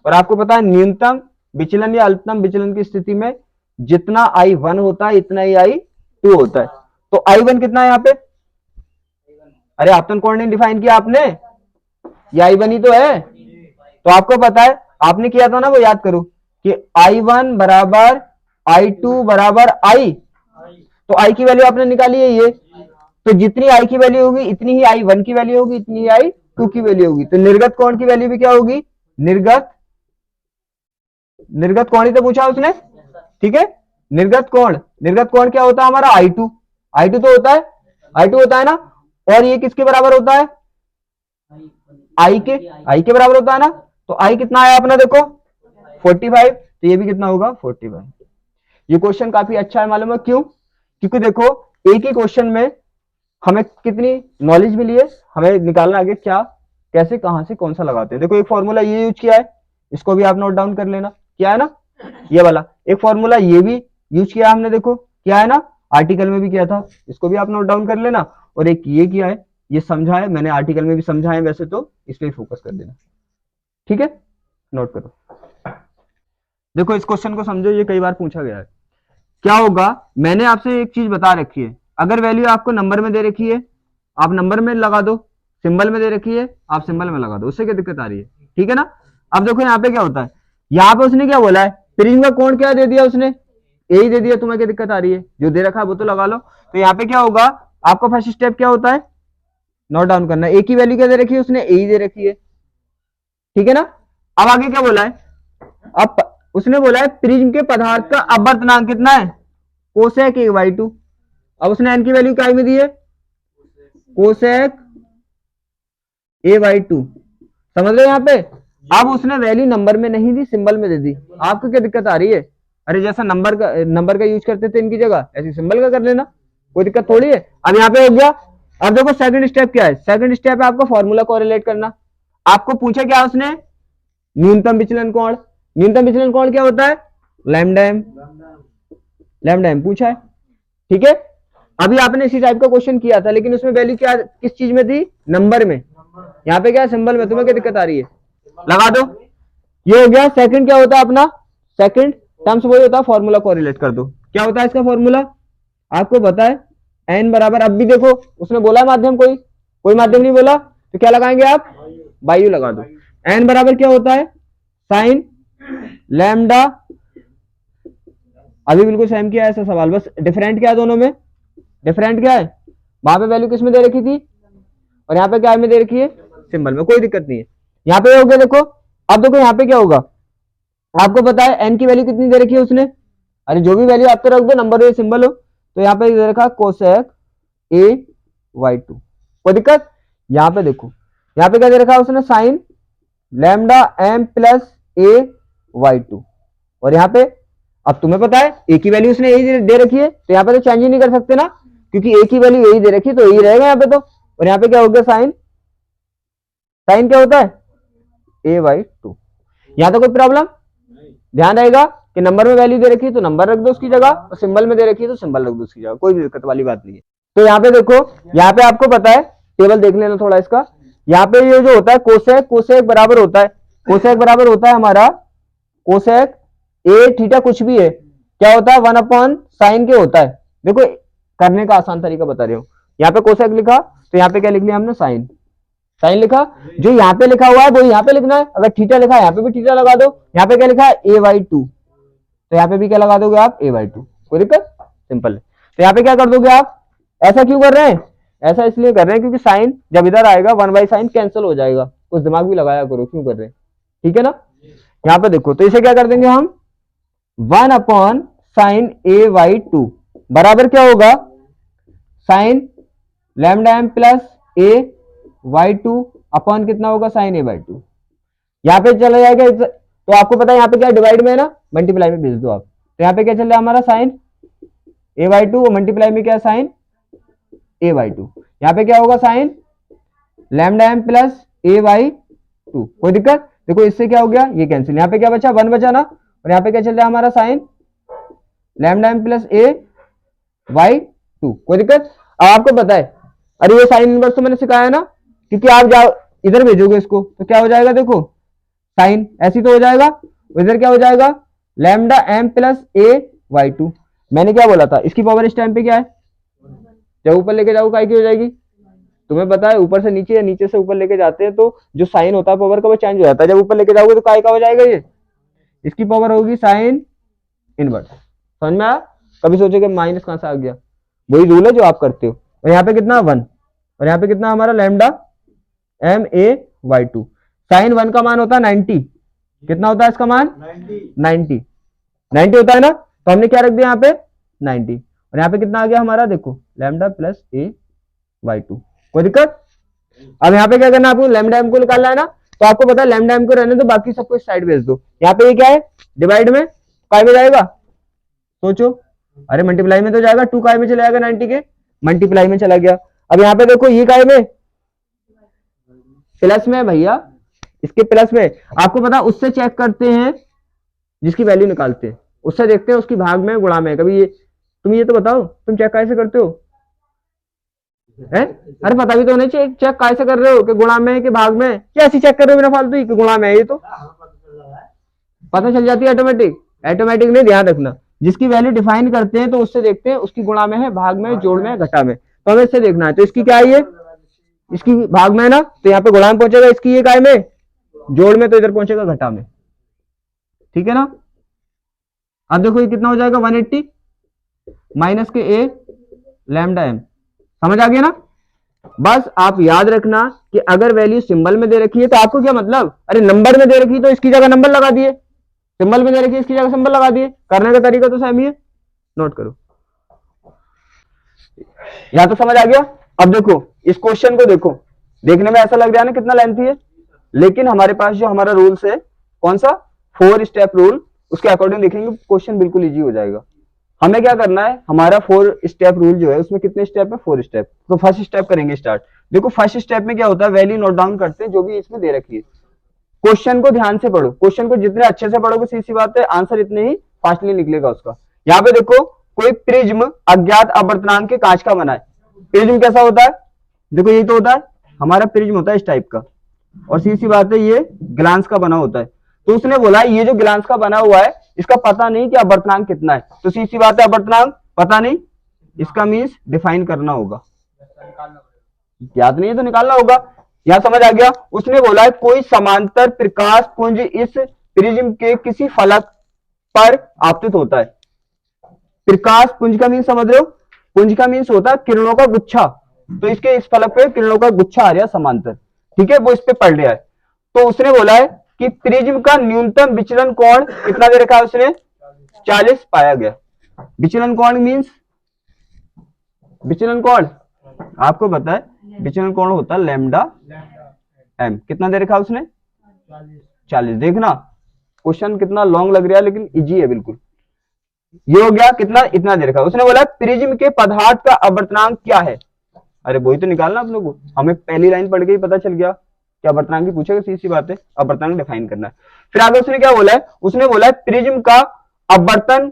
और आपको पता है न्यूनतम विचलन या अल्पतम विचलन की स्थिति में जितना I1 होता है इतना ही I2 होता है। तो I1 कितना है यहाँ पे, अरे आपतन कोण नहीं डिफाइन किया आपने, ये I1 ही तो है, तो आपको पता है आपने किया था ना, वो याद करो कि I1 बराबर I2 बराबर I, तो I की वैल्यू आपने निकाली है ये, तो जितनी I की वैल्यू होगी इतनी ही I1 की वैल्यू होगी, इतनी ही I2 की वैल्यू होगी। तो निर्गत कोण की वैल्यू भी क्या होगी, निर्गत कोण ही तो पूछा उसने, ठीक है। निर्गत कोण क्या होता है हमारा I2 तो होता है, I2 होता है ना, और ये किसके बराबर होता है, I के बराबर होता है ना, तो I कितना आया अपना देखो 45, तो ये भी कितना होगा 45। ये क्वेश्चन काफी अच्छा है, मालूम है क्यों, क्योंकि देखो एक ही क्वेश्चन में हमें कितनी नॉलेज मिली है, हमें निकालना आगे क्या कैसे कहां से कौन सा लगाते हैं। देखो एक फॉर्मूला ये यूज किया है, इसको भी आप नोट डाउन कर लेना, क्या है ना ये वाला। एक फॉर्मूला ये भी यूज किया हमने, देखो क्या है ना, आर्टिकल में भी किया था, इसको भी आप नोट डाउन कर लेना। और एक ये किया है, ये समझा है मैंने, आर्टिकल में भी समझा है वैसे तो, इस पे फोकस कर देना, ठीक है, नोट करो। देखो इस क्वेश्चन को समझो, ये कई बार पूछा गया है। क्या होगा, मैंने आपसे एक चीज बता रखी है, अगर वैल्यू आपको नंबर में दे रखी है आप नंबर में लगा दो, सिंबल में दे रखी है आप सिंबल में लगा दो, उससे क्या दिक्कत आ रही है, ठीक है ना। अब देखो यहाँ पे क्या होता है, यहाँ पे उसने क्या बोला है, प्रिज्म का कोण क्या दे दिया उसने, ए ही दे दिया, तुम्हें क्या दिक्कत आ रही है, जो दे रखा है वो तो लगा लो। तो यहाँ पे क्या होगा, आपका फर्स्ट स्टेप क्या होता है, नोट डाउन करना, ए की वैल्यू क्या दे रखी है उसने, ए ही दे रखी है, ठीक है ना। अब आगे क्या बोला है, अब उसने बोला है प्रिज्म के पदार्थ का अपवर्तनांक कितना है, कोसेक A/2। अब उसने n की वैल्यू क्या में दी है, कोसेक A/2, समझ रहे यहाँ पे। अब उसने वैल्यू नंबर में नहीं दी, सिंबल में दे दी, आपको क्या दिक्कत आ रही है, अरे जैसा नंबर का यूज करते थे इनकी जगह, ऐसी सिंबल का कर लेना, कोई दिक्कत थोड़ी है। अब यहाँ पे हो गया। अब देखो सेकंड स्टेप क्या है, सेकंड स्टेप है आपको फॉर्मूला कोरिलेट करना। आपको पूछा क्या उसने, न्यूनतम विचलन कोण। न्यूनतम विचलन कोण क्या होता है, लैम्डा एम पूछा है, ठीक है। अभी आपने इसी टाइप का क्वेश्चन किया था, लेकिन उसमें वैल्यू क्या किस चीज में थी, नंबर में, यहाँ पे क्या सिंबल में, तुम्हें क्या दिक्कत आ रही है, लगा दो। ये हो गया। सेकंड क्या होता है अपना, सेकंड टर्म्स वही होता है, फॉर्मूला कोरिलेट कर दो। क्या होता है इसका फॉर्मूला, आपको पता है एन बराबर, अब भी देखो उसने बोला माध्यम, कोई माध्यम नहीं बोला, तो क्या लगाएंगे आप, बायु लगा दो। एन बराबर क्या होता है, साइन लैम्डा, अभी बिल्कुल सेम किया है सवाल, बस डिफरेंट क्या है दोनों में, डिफरेंट क्या है, वहां पे वैल्यू किस में दे रखी थी, और यहाँ पे क्या में दे रखी है, सिंबल में, कोई दिक्कत नहीं है। यहाँ पे हो गया देखो। अब देखो यहाँ पे क्या होगा, आपको पता है एन की वैल्यू कितनी दे रखी है उसने, अरे जो भी वैल्यू आप तो रख दो, नंबर हो सिंबल हो। तो यहाँ पे दे रखा कोसेक AY2, कोई दिक्कत। यहाँ पे देखो, यहाँ पे क्या दे रखा है उसने, sign lambda m plus AY2। और यहाँ पे अब तुम्हें पता है ए की वैल्यू उसने यही दे रखी है, तो यहाँ पे तो चेंज ही नहीं कर सकते ना, क्योंकि ए की वैल्यू यही दे रखी है, तो यही रहेगा यहाँ पे तो। और यहाँ पे क्या हो गया, साइन, साइन क्या होता है AY2। यहाँ तो कोई प्रॉब्लम, ध्यान रहेगा कि नंबर में वैल्यू दे रखी है तो नंबर रख दो उसकी जगह, और सिंबल में दे रखी है तो सिंबल रख दो उसकी जगह, कोई भी दिक्कत वाली बात नहीं है। तो यहाँ पे देखो, यहाँ पे आपको पता है, टेबल देख लेना थोड़ा इसका। यहाँ पे ये जो होता है कोसेक, कोसेक बराबर होता है, कोसेक बराबर होता है हमारा कोसेक ए थीटा, कुछ भी है, क्या होता है 1 साइन के होता है। देखो करने का आसान तरीका बता रहे हो, यहाँ पे कोसेक लिखा तो यहाँ पे क्या लिख लिया हमने, साइन, साइन लिखा। जो यहाँ पे लिखा हुआ है वो यहाँ पे लिखना है, अगर थीटा लिखा है यहाँ पे भी थीटा लगा दो। यहाँ पे क्या लिखा है AY2, तो यहाँ पे भी क्या लगा दोगे आप, AY2, कोई दिक्कत, सिंपल है। तो यहाँ पे क्या कर दोगे आप, ऐसा क्यों कर रहे हैं, ऐसा इसलिए कर रहे हैं क्योंकि साइन जब इधर आएगा 1/sin कैंसिल हो जाएगा, कुछ दिमाग भी लगाया करो क्यों कर रहे हैं, ठीक है ना। यहाँ पे देखो, तो इसे क्या कर देंगे हम, 1/sin AY2 बराबर क्या होगा, sine lambda m plus AY2 upon कितना होगा, साइन AY2। यहाँ पे चला जाएगा, तो आपको पता है यहाँ पे क्या डिवाइड में है ना, मल्टीप्लाई में भेज दो आप। तो यहाँ पे क्या चल रहा है हमारा, साइन AY2 और मल्टीप्लाई में क्या, साइन AY2। यहाँ पे क्या होगा, sine lambda m plus AY2, कोई दिक्कत। देखो इससे क्या हो गया, ये कैंसिल, यहाँ पे क्या बचा, 1 बचा ना, और यहाँ पे क्या चल रहा है हमारा, sign lambda m plus AY2, कोई दिक्कत। अब आपको पता है, अरे ये साइन इनवर्स तो मैंने सिखाया ना, क्योंकि आप जाओ इधर भेजोगे इसको तो क्या हो जाएगा, देखो साइन ऐसी तो हो जाएगा, इधर क्या हो जाएगा, लैम्डा m प्लस AY2। मैंने क्या बोला था, इसकी पावर इस टाइम पे क्या है, जब ऊपर लेके जाओ काय की हो जाएगी, तुम्हें पता है ऊपर से नीचे या नीचे से ऊपर लेके जाते हैं तो जो साइन होता है पावर का वो चेंज हो जाता है, जब ऊपर लेके जाओगे तो काय का हो जाएगा, ये इसकी पावर होगी साइन इनवर्स। समझ में आया, कभी सोचोगे माइनस कहां से आ गया, वही रूल है जो आप करते हो। और यहाँ पे कितना 1, और यहाँ पे कितना हमारा लैम्डा MAY2, साइन 1 का मान होता है 90, कितना होता है इसका मान, 90 होता है ना, तो हमने क्या रख दिया यहाँ पे 90, और यहाँ पे कितना आ गया हमारा, देखो लैम्डा प्लस AY2, कोई दिक्कत। अब यहाँ पे क्या करना है आपको, लैम्डा m को निकालना है ना, तो आपको पता है लैम्डा m को रहने दो, बाकी सबको इस साइड भेज दो। यहाँ पे ये क्या है, डिवाइड में काय में जाएगा, सोचो, अरे मल्टीप्लाई में तो जाएगा, 2 काय में चला जाएगा, 90 के मल्टीप्लाई में चला गया। अब यहाँ पे देखो ये काय में, प्लस में भैया, इसके प्लस में, आपको पता उससे चेक करते हैं जिसकी वैल्यू निकालते हैं, उससे देखते हैं उसकी भाग में गुणा में। कभी ये तुम ये तो बताओ, तुम चेक कैसे करते हो, है? अरे पता भी तो नहीं चाहिए, चेक कैसे कर रहे हो कि गुणा में कि भाग में, क्या ऐसी चेक कर रहे हो बिना फालतू ही कि गुणा में है, ये तो पता चल जाती है ऑटोमेटिक, ऑटोमेटिक नहीं, ध्यान रखना, जिसकी वैल्यू डिफाइन करते हैं तो उससे देखते हैं उसकी गुणा में है, भाग में, जोड़ में, घटा में, तो हमें इससे देखना है। तो इसकी क्या है, ये इसकी भाग में है ना, तो यहाँ पे गुणा में पहुंचेगा, इसकी ये काय में, जोड़ में, तो इधर पहुंचेगा घटा में, ठीक है ना। अब देखो ये कितना हो जाएगा, 180 माइनस के A लैम्डा m, समझ आ गया ना। बस आप याद रखना कि अगर वैल्यू सिंबल में दे रखी है तो आपको क्या मतलब, अरे नंबर में दे रखी है तो इसकी जगह नंबर लगा दिए, सिंबल में दे रखी है इसकी जगह सिंबल लगा दिए, करने का तरीका तो सेम ही है, नोट करो, यहां तो समझ आ गया। अब देखो इस क्वेश्चन को देखो, देखने में ऐसा लग रहा है ना कितना लेंथी है, लेकिन हमारे पास जो हमारा रूल्स है, कौन सा, 4 स्टेप रूल, उसके अकॉर्डिंग देखेंगे क्वेश्चन बिल्कुल इजी हो जाएगा। हमें क्या करना है, हमारा 4 स्टेप रूल जो है उसमें कितने स्टेप है, 4 स्टेप। तो फर्स्ट स्टेप करेंगे स्टार्ट। देखो फर्स्ट स्टेप में क्या होता है, वैल्यू नोट डाउन करते हैं जो भी इसमें दे रखी है। क्वेश्चन को ध्यान से पढ़ो, क्वेश्चन को जितने अच्छे से पढ़ोगे सीधी सी बात है आंसर इतने ही फास्टली निकलेगा उसका। यहाँ पे देखो कोई प्रिज्म अज्ञात अपवर्तनांक के कांच का बना है। प्रिज्म कैसा होता है, देखो यही तो होता है हमारा प्रिज्म, होता है इस टाइप का, और सीधी सी बात है ये ग्लांस का बना होता है। तो उसने बोला ये जो ग्लांस का बना हुआ है इसका पता नहीं कि अपवर्तनांक कितना है, तो सीधी सी बात है अपवर्तनांक पता नहीं, इसका मीन्स डिफाइन करना होगा, याद नहीं है तो निकालना होगा। यहां समझ आ गया। उसने बोला है कोई समांतर प्रकाश पुंज इस प्रिज्म के किसी फलक पर आपतित होता है। प्रकाश पुंज का मीन्स समझ रहे हो, पुंज का मीन्स होता है किरणों का गुच्छा, तो इसके इस फलक पे किरणों का गुच्छा आ रहा है समांतर, ठीक है, वो इस पे पड़ रहा है। तो उसने बोला है कि प्रिज्म का न्यूनतम विचलन कोण कितना दे रखा है उसने, 40 पाया गया। विचलन कोण मींस, विचलन कोण आपको पता है, विचलन कोण होता है लैम्डा एम। कितना दे रखा है उसने, 40। देखना क्वेश्चन कितना लॉन्ग लग रहा है लेकिन इजी है बिल्कुल। ये हो गया कितना, इतना दे रखा है। उसने बोला प्रिज्म के पदार्थ का अपवर्तनांक क्या है। अरे वही तो निकालना आप लोगों को, हमें पहली लाइन पढ़ के ही पता चल गया कि अपवर्तनांक ही पूछेगा, सीधी सी बात है, अपवर्तनांक डिफाइन करना है। फिर आगे उसने क्या बोला है, उसने बोला है प्रिज्म का अपवर्तन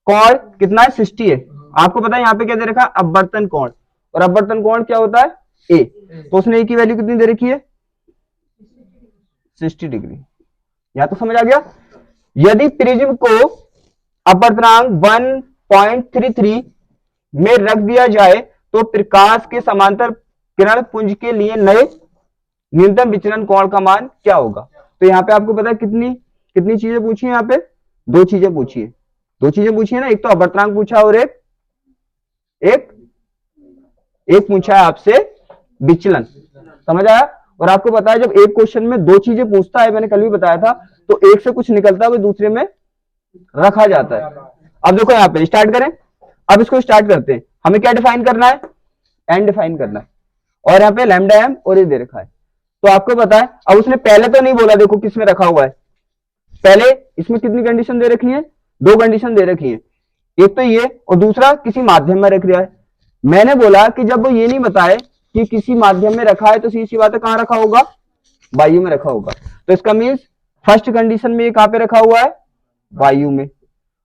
कोण कितना है, 60 है। आपको पता है यहाँ पे क्या दे रखा है, अपवर्तन कोण, और अपवर्तन कोण क्या होता है, ए। तो उसने ए की वैल्यू कितनी दे रखी है, 60 डिग्री। यहां तो समझ आ गया। यदि प्रिज्म को अपवर्तनांक 1.33 में रख दिया जाए तो प्रकाश के समांतर किरण पुंज के लिए नए न्यूनतम विचलन कोण का मान क्या होगा। तो यहाँ पे आपको पता है कितनी कितनी चीजें पूछी है, यहाँ पे दो चीजें पूछी है, दो चीजें पूछी है ना, एक तो अपवर्तनांक पूछा और एक पूछा है आपसे विचलन। समझ आया। और आपको पता है जब एक क्वेश्चन में दो चीजें पूछता है, मैंने कल भी बताया था, तो एक से कुछ निकलता है वो दूसरे में रखा जाता है। अब देखो यहाँ पे स्टार्ट करें, अब इसको स्टार्ट करते हैं। हमें क्या डिफाइन करना है, एन डिफाइन करना है, और यहाँ पे लैम्डा एम और ये दे रखा है। तो आपको पता है, अब उसने पहले तो नहीं बोला, देखो किसमें रखा हुआ है, पहले इसमें कितनी कंडीशन दे रखी है, दो कंडीशन दे रखी है, एक तो ये और दूसरा किसी माध्यम में रख दिया है। मैंने बोला कि जब वो ये नहीं बताए कि किसी माध्यम में रखा है तो सीधी सी बात है कहां रखा होगा, वायु में रखा होगा। तो इसका मीन्स फर्स्ट कंडीशन में ये कहां पे रखा हुआ है, वायु में,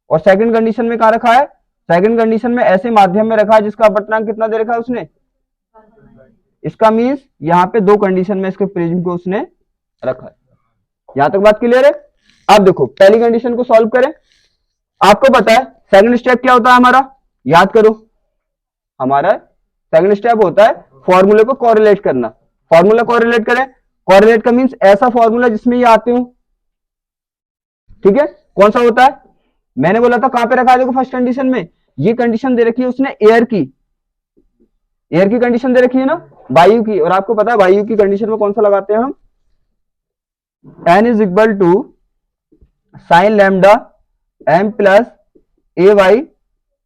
और सेकंड कंडीशन में कहां रखा है, सेकंड कंडीशन में ऐसे माध्यम में रखा है जिसका अपवर्तनांक कितना दे रखा है उसने। इसका मीन्स यहाँ पे दो कंडीशन में इसके प्रिज्म को उसने रखा है। यहां तक बात क्लियर है। अब देखो पहली कंडीशन को सॉल्व करें। आपको पता है सेकंड स्टेप क्या होता है हमारा, याद करो, हमारा सेकंड स्टेप होता है फॉर्मूले को कोरिलेट करना। फॉर्मूला कोरिलेट करें, कोरिलेट का मींस ऐसा फॉर्मूला जिसमें ये आते हो, ठीक है। कौन सा होता है, मैंने बोला था कहां पे रखा है, देखो फर्स्ट कंडीशन में ये कंडीशन दे रखी है उसने एयर की, एयर की कंडीशन दे रखी है ना, वायु की। और आपको पता है वायु की कंडीशन में कौन सा लगाते हैं हम, n is equal to sine lambda m plus A by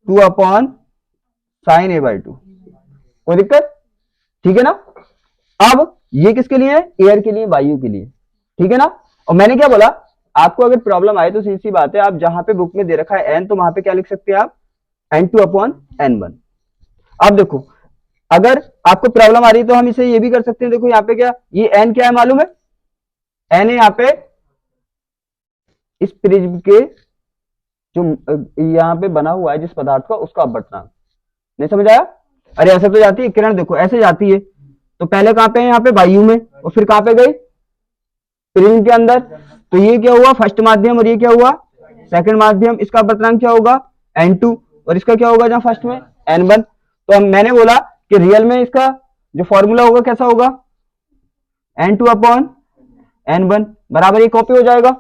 2 upon sine A by 2। कोई दिक्कत, ठीक है ना। अब ये किसके लिए है, एयर के लिए, वायु के लिए, ठीक है ना। और मैंने क्या बोला, आपको अगर प्रॉब्लम आए तो सीधी बात है, आप जहां पे बुक में दे रखा है n, तो वहां पे क्या लिख सकते हैं आप, n2 अपॉन n1। अब देखो अगर आपको प्रॉब्लम आ रही है तो हम इसे ये भी कर सकते हैं। देखो यहाँ पे क्या, ये n क्या है मालूम है, n है यहाँ पे इस प्रिज्म के जो यहाँ पे बना हुआ है जिस पदार्थ का, उसका अपवर्तनांक। नहीं समझ आया। अरे ऐसे तो जाती है किरण, देखो ऐसे जाती है, तो पहले कहां पे है, यहाँ पे वायु में, और फिर कहां पे गई, प्रिज्म के अंदर। तो ये क्या हुआ, फर्स्ट माध्यम, और ये क्या हुआ, सेकंड माध्यम। इसका अपवर्तनांक क्या होगा, n2, और इसका क्या होगा जहां फर्स्ट में, n1। तो मैंने बोला कि रियल में इसका जो फॉर्मूला होगा कैसा होगा, n2 अपॉन n1 बराबर ये कॉपी हो जाएगा,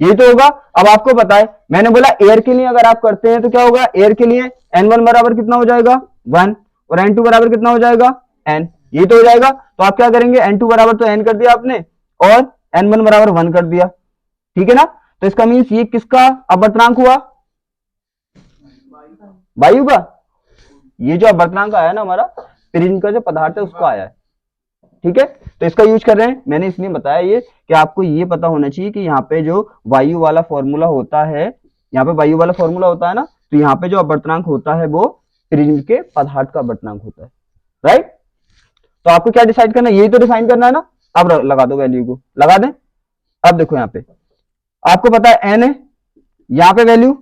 यही तो होगा। अब आपको पता है मैंने बोला एयर के लिए अगर आप करते हैं तो क्या होगा, एयर के लिए n1 बराबर कितना हो जाएगा 1, और n2 बराबर कितना हो जाएगा n, यही तो हो जाएगा। तो आप क्या करेंगे, n2 बराबर तो n कर दिया आपने, और n1 बराबर 1 कर दिया, ठीक है ना। तो इसका मीन्स ये किसका अपवर्तनांक हुआ, वायु का। ये जो अपवर्तनांक आया ना हमारा प्रिज्म का जो पदार्थ है उसका आया है, ठीक है। तो इसका यूज कर रहे हैं, मैंने इसलिए बताया ये कि आपको ये पता होना चाहिए कि यहाँ पे जो वायु वाला फॉर्मूला होता है, यहाँ पे वायु वाला फॉर्मूला होता है ना, तो यहाँ पे जो अपवर्तनांक होता है वो प्रिज्म के पदार्थ का अपवर्तनांक होता है, राइट। तो आपको क्या डिसाइड करना है, यही तो डिफाइन करना है ना। अब लगा दो वैल्यू को, लगा दें। अब देखो यहाँ पे आपको पता है एन है, यहाँ पे वैल्यू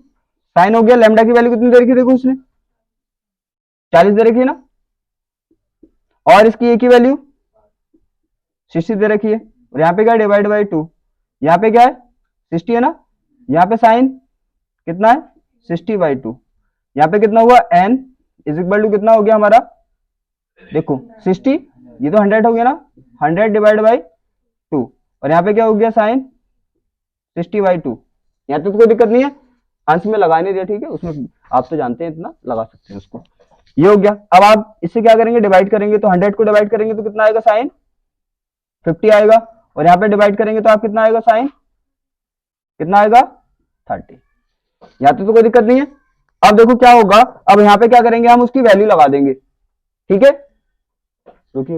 साइन हो गया, लैम्डा की वैल्यू कितनी दे रखी है, देखो उसने 40 दे रखी है ना, और इसकी ए की वैल्यू 60 दे रखी है, और यहाँ पे क्या डिवाइड बाई 2, यहाँ पे क्या है 60 है ना, यहाँ पे साइन कितना है 60/2, यहाँ पे कितना हुआ n इज इक्वल टू कितना हो गया हमारा, देखो 60, ये तो 100 हो गया ना, 100 डिवाइड बाई 2, और यहाँ पे क्या हो गया साइन 60/2। यहाँ तो कोई दिक्कत नहीं है, अंश में लगा नहीं दिया, ठीक है, उसमें आप तो जानते हैं इतना लगा सकते हैं उसको। ये हो गया। अब आप इससे क्या करेंगे, डिवाइड करेंगे, तो 100 को डिवाइड करेंगे तो कितना आएगा, साइन 50 आएगा, और यहाँ पे डिवाइड करेंगे तो आप कितना आएगा, साइन कितना आएगा, 30। यहाँ तो कोई दिक्कत नहीं है। अब देखो क्या होगा, अब यहाँ पे क्या करेंगे, हम उसकी वैल्यू लगा देंगे, ठीक है, रुकिए।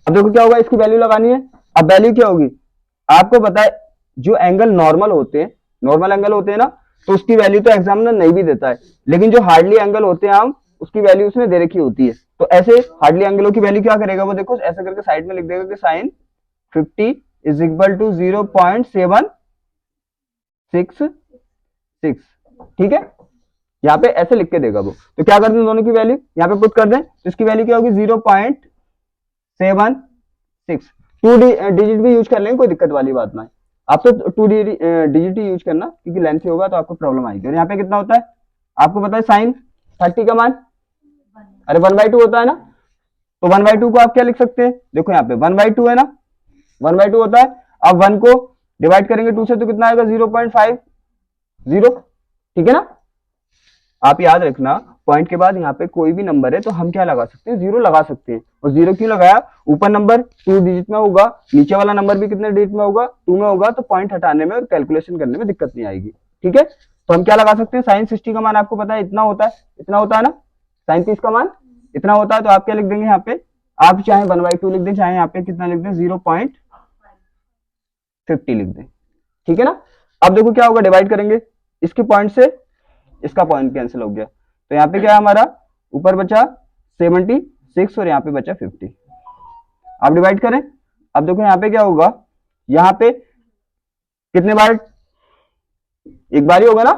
अब देखो क्या होगा, इसकी वैल्यू लगानी है। अब वैल्यू क्या होगी, आपको पता है जो एंगल नॉर्मल होते हैं, नॉर्मल एंगल होते हैं ना, तो उसकी वैल्यू तो एग्जामिनर नहीं भी देता है, लेकिन जो हार्डली एंगल होते हैं हम उसकी वैल्यू उसने दे रखी होती है। तो ऐसे हार्डली एंगलों की वैल्यू क्या करेगा, वो देखो ऐसे करके साइड में लिख देगा कि साइन 50 इज इक्वल टू 0.766, ठीक है, यहाँ पे ऐसे लिख के देगा वो। तो क्या कर दें, दोनों की वैल्यू यहाँ पे पुट कर दें, तो इसकी वैल्यू क्या होगी, 0.76। 2 डिजिट भी यूज कर लेंगे, कोई दिक्कत वाली बात ना है। आप तो 2 डिजिट ही यूज करना, क्योंकि लेंथी होगा तो आपको प्रॉब्लम आएगी। और यहाँ पे कितना होता है, आपको पता है साइन 30 का मान, अरे 1/2 होता है ना, तो 1/2 को आप क्या लिख सकते हैं, देखो यहाँ पे 1/2 है ना, 1/2 होता है। अब 1 को डिवाइड करेंगे 2 से तो कितना आएगा, 0.50, ठीक है ना। आप याद रखना, पॉइंट के बाद यहाँ पे कोई भी नंबर है तो हम क्या लगा सकते हैं, 0 लगा सकते हैं। और 0 क्यों लगाया, ऊपर नंबर 2 डिजिट में होगा, नीचे वाला नंबर भी कितने डिजिट में होगा, 2 में होगा, तो पॉइंट हटाने में और कैलकुलेशन करने में दिक्कत नहीं आएगी, ठीक है। तो हम क्या लगा सकते हैं, साइन 60 का मान आपको पता है इतना होता है, इतना होता है ना, साइन 30 का मान इतना होता है। तो आप क्या लिख देंगे यहाँ पे, आप चाहे 1/2 लिख दें, चाहे यहाँ पे कितना लिख दें, 0.50 लिख दें, ठीक है ना। अब देखो क्या होगा, डिवाइड करेंगे, इसके पॉइंट से इसका पॉइंट कैंसिल हो गया, तो यहाँ पे क्या है हमारा, ऊपर बचा 76 और यहाँ पे बचा 50। आप डिवाइड करें, अब देखो यहाँ पे क्या होगा, यहाँ पे कितने बार, एक बार ही होगा ना,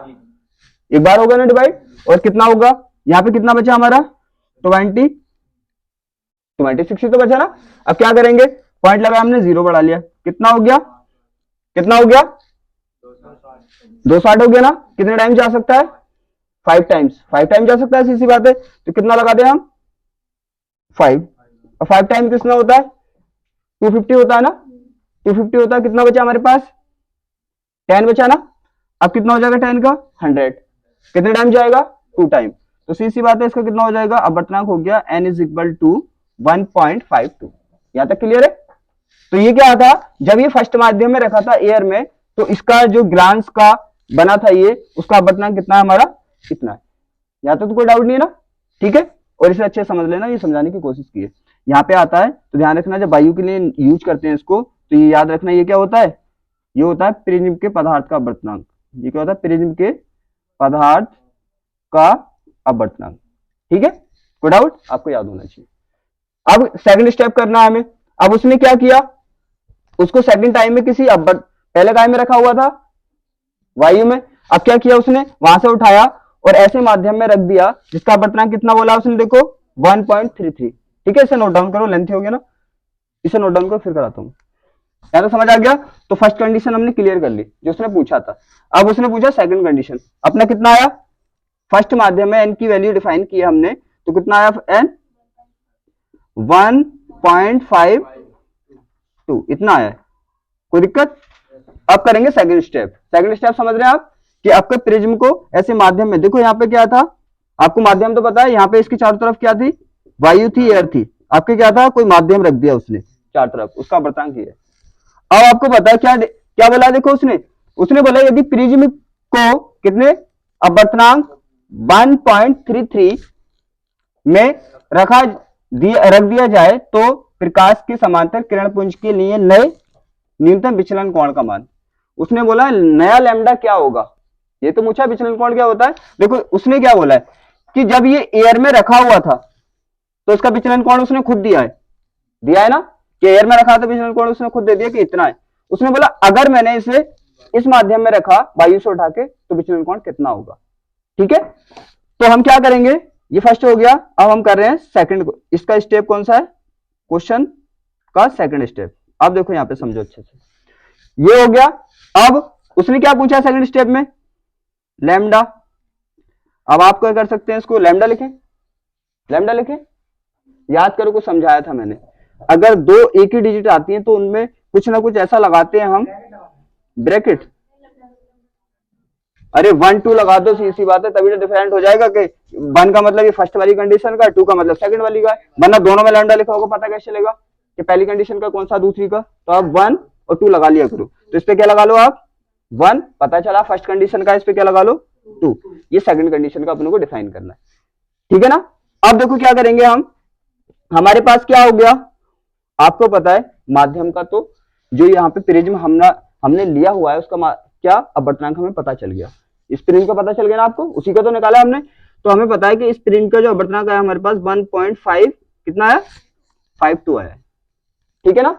एक बार होगा ना डिवाइड, और कितना होगा, यहाँ पे कितना बचा हमारा, 20 60 तो बचा ना। अब क्या करेंगे, पॉइंट लगाया हमने, 0 बढ़ा लिया, कितना हो गया, कितना हो गया, 260 हो गया ना। कितने टाइम जा सकता है, 5 टाइम्स, 5 टाइम जा सकता है, सीधी बात है। तो कितना लगा दें हम, 5, और 5 टाइम कितना होता है, 250 होता है ना, 250 होता है। कितना बचा हमारे पास, 10 बचा ना। अब कितना हो जाएगा 10 का, 100, कितने टाइम जाएगा, 2 टाइम। तो सीधी बात है, इसका कितना हो जाएगा, अब अपवर्तनांक हो गया n इज इक्वल टू 1.52। यहां तक क्लियर है। तो ये क्या था, जब ये फर्स्ट माध्यम में रखा था एयर में, तो इसका जो ग्लांस का बना था ये, उसका अपवर्तनांक कितना है हमारा, कितना है। यहाँ तक तो कोई डाउट नहीं है ना, ठीक है। और इसे अच्छे समझ लेना, ये समझाने की कोशिश की है। यहाँ पे आता है तो ध्यान रखना, जब वायु के लिए यूज करते हैं इसको, तो ये याद रखना, ये क्या होता है, ये होता है प्रिज्म के पदार्थ का अपवर्तनांक। ये क्या होता है, प्रिज्म के पदार्थ का अपवर्तनांक, ठीक है। कोई डाउट, आपको याद होना चाहिए। अब सेकंड स्टेप करना है हमें। अब उसने क्या किया, उसको सेकंड टाइम में किसी पहले टाइम में रखा हुआ था वायु में, अब क्या किया उसने, वहां से उठाया और ऐसे माध्यम में रख दिया जिसका अपवर्तनांक कितना बोला उसने, देखो 1.33, ठीक है। इसे नोट डाउन करो, लेंथी हो गया ना, इसे नोट डाउन करो, फिर कराता हूं। क्या तो समझ आ गया। तो फर्स्ट कंडीशन हमने क्लियर कर ली जो उसने पूछा था। अब उसने पूछा सेकंड कंडीशन, अपना कितना आया, फर्स्ट माध्यम में एन की वैल्यू डिफाइन की हमने, तो कितना आया एन, 1.52, इतना आया, कोई दिक्कत। अब करेंगे सेकंड स्टेप। सेकंड स्टेप समझ रहे हैं आप, कि आपके प्रिज्म को ऐसे माध्यम में, देखो यहाँ पे क्या था, आपको माध्यम तो पता है, यहाँ पे इसकी चारों तरफ क्या थी, वायु थी, एयर थी। आपके क्या था, कोई माध्यम रख दिया उसने चार तरफ, उसका अपवर्तनांक ये है। अब आपको पता है क्या क्या बोला, देखो उसने बोला यदि प्रिज्म को कितने अपवर्तनांक 1.33 में रख दिया जाए तो प्रकाश के समांतर किरण पुंज के लिए नए न्यूनतम विचलन कोण का मान। उसने बोला नया लैम्डा क्या होगा, ये तो पूछा विचलन कोण क्या होता है। देखो उसने क्या बोला है कि जब ये एयर में रखा हुआ था तो इसका विचलन कोण उसने खुद दिया है ना, कि एयर में रखा था, विचलन कोण उसने खुद दे दिया कि इतना है। उसने बोला अगर मैंने इसे इस माध्यम में रखा वायु से उठा के, तो विचलन कोण कितना होगा, ठीक है। तो हम क्या करेंगे, ये फर्स्ट हो गया। अब हम कर रहे हैं सेकंड। इसका स्टेप कौन सा है, क्वेश्चन का सेकंड स्टेप। अब देखो यहां पे समझो अच्छे से, ये हो गया। अब उसने क्या पूछा सेकंड स्टेप में, लैम्डा। अब आप क्या कर सकते हैं, इसको लैम्डा लिखें, लैम्डा लिखें, याद करो कुछ समझाया था मैंने। अगर दो एक ही डिजिट आती हैं तो उनमें कुछ ना कुछ ऐसा लगाते हैं हम ब्रैकेट, अरे 1 2 लगा दो, सी बात है, तभी तो डिफरेंट हो जाएगा कि 1 का मतलब ये फर्स्ट वाली कंडीशन का, 2 का मतलब सेकंड वाली का, वरना दोनों में लैम्डा लिखा होगा पता कैसे चलेगा कि पहली कंडीशन का कौन सा दूसरी का। तो आप 1 और 2 लगा लिया करो। तो इस पे क्या लगा लो आप 1, पता चला फर्स्ट कंडीशन का, इस पे क्या लगा लो 2, ये सेकंड कंडीशन का अपने को डिफाइन करना है, ठीक है ना। अब देखो क्या करेंगे हम, हमारे पास क्या हो गया, आपको पता है माध्यम का, तो जो यहाँ पे प्रिज्म हमने लिया हुआ है उसका क्या अपवर्तनांक हमें पता चल गया, इस प्रिज्म का पता चल गया ना आपको, उसी का तो निकाला हमने। तो हमें पता है कि इस प्रिज्म का जो अपवर्तनांक आया हमारे पास 1.5 कितना है 52 आया, ठीक है ना।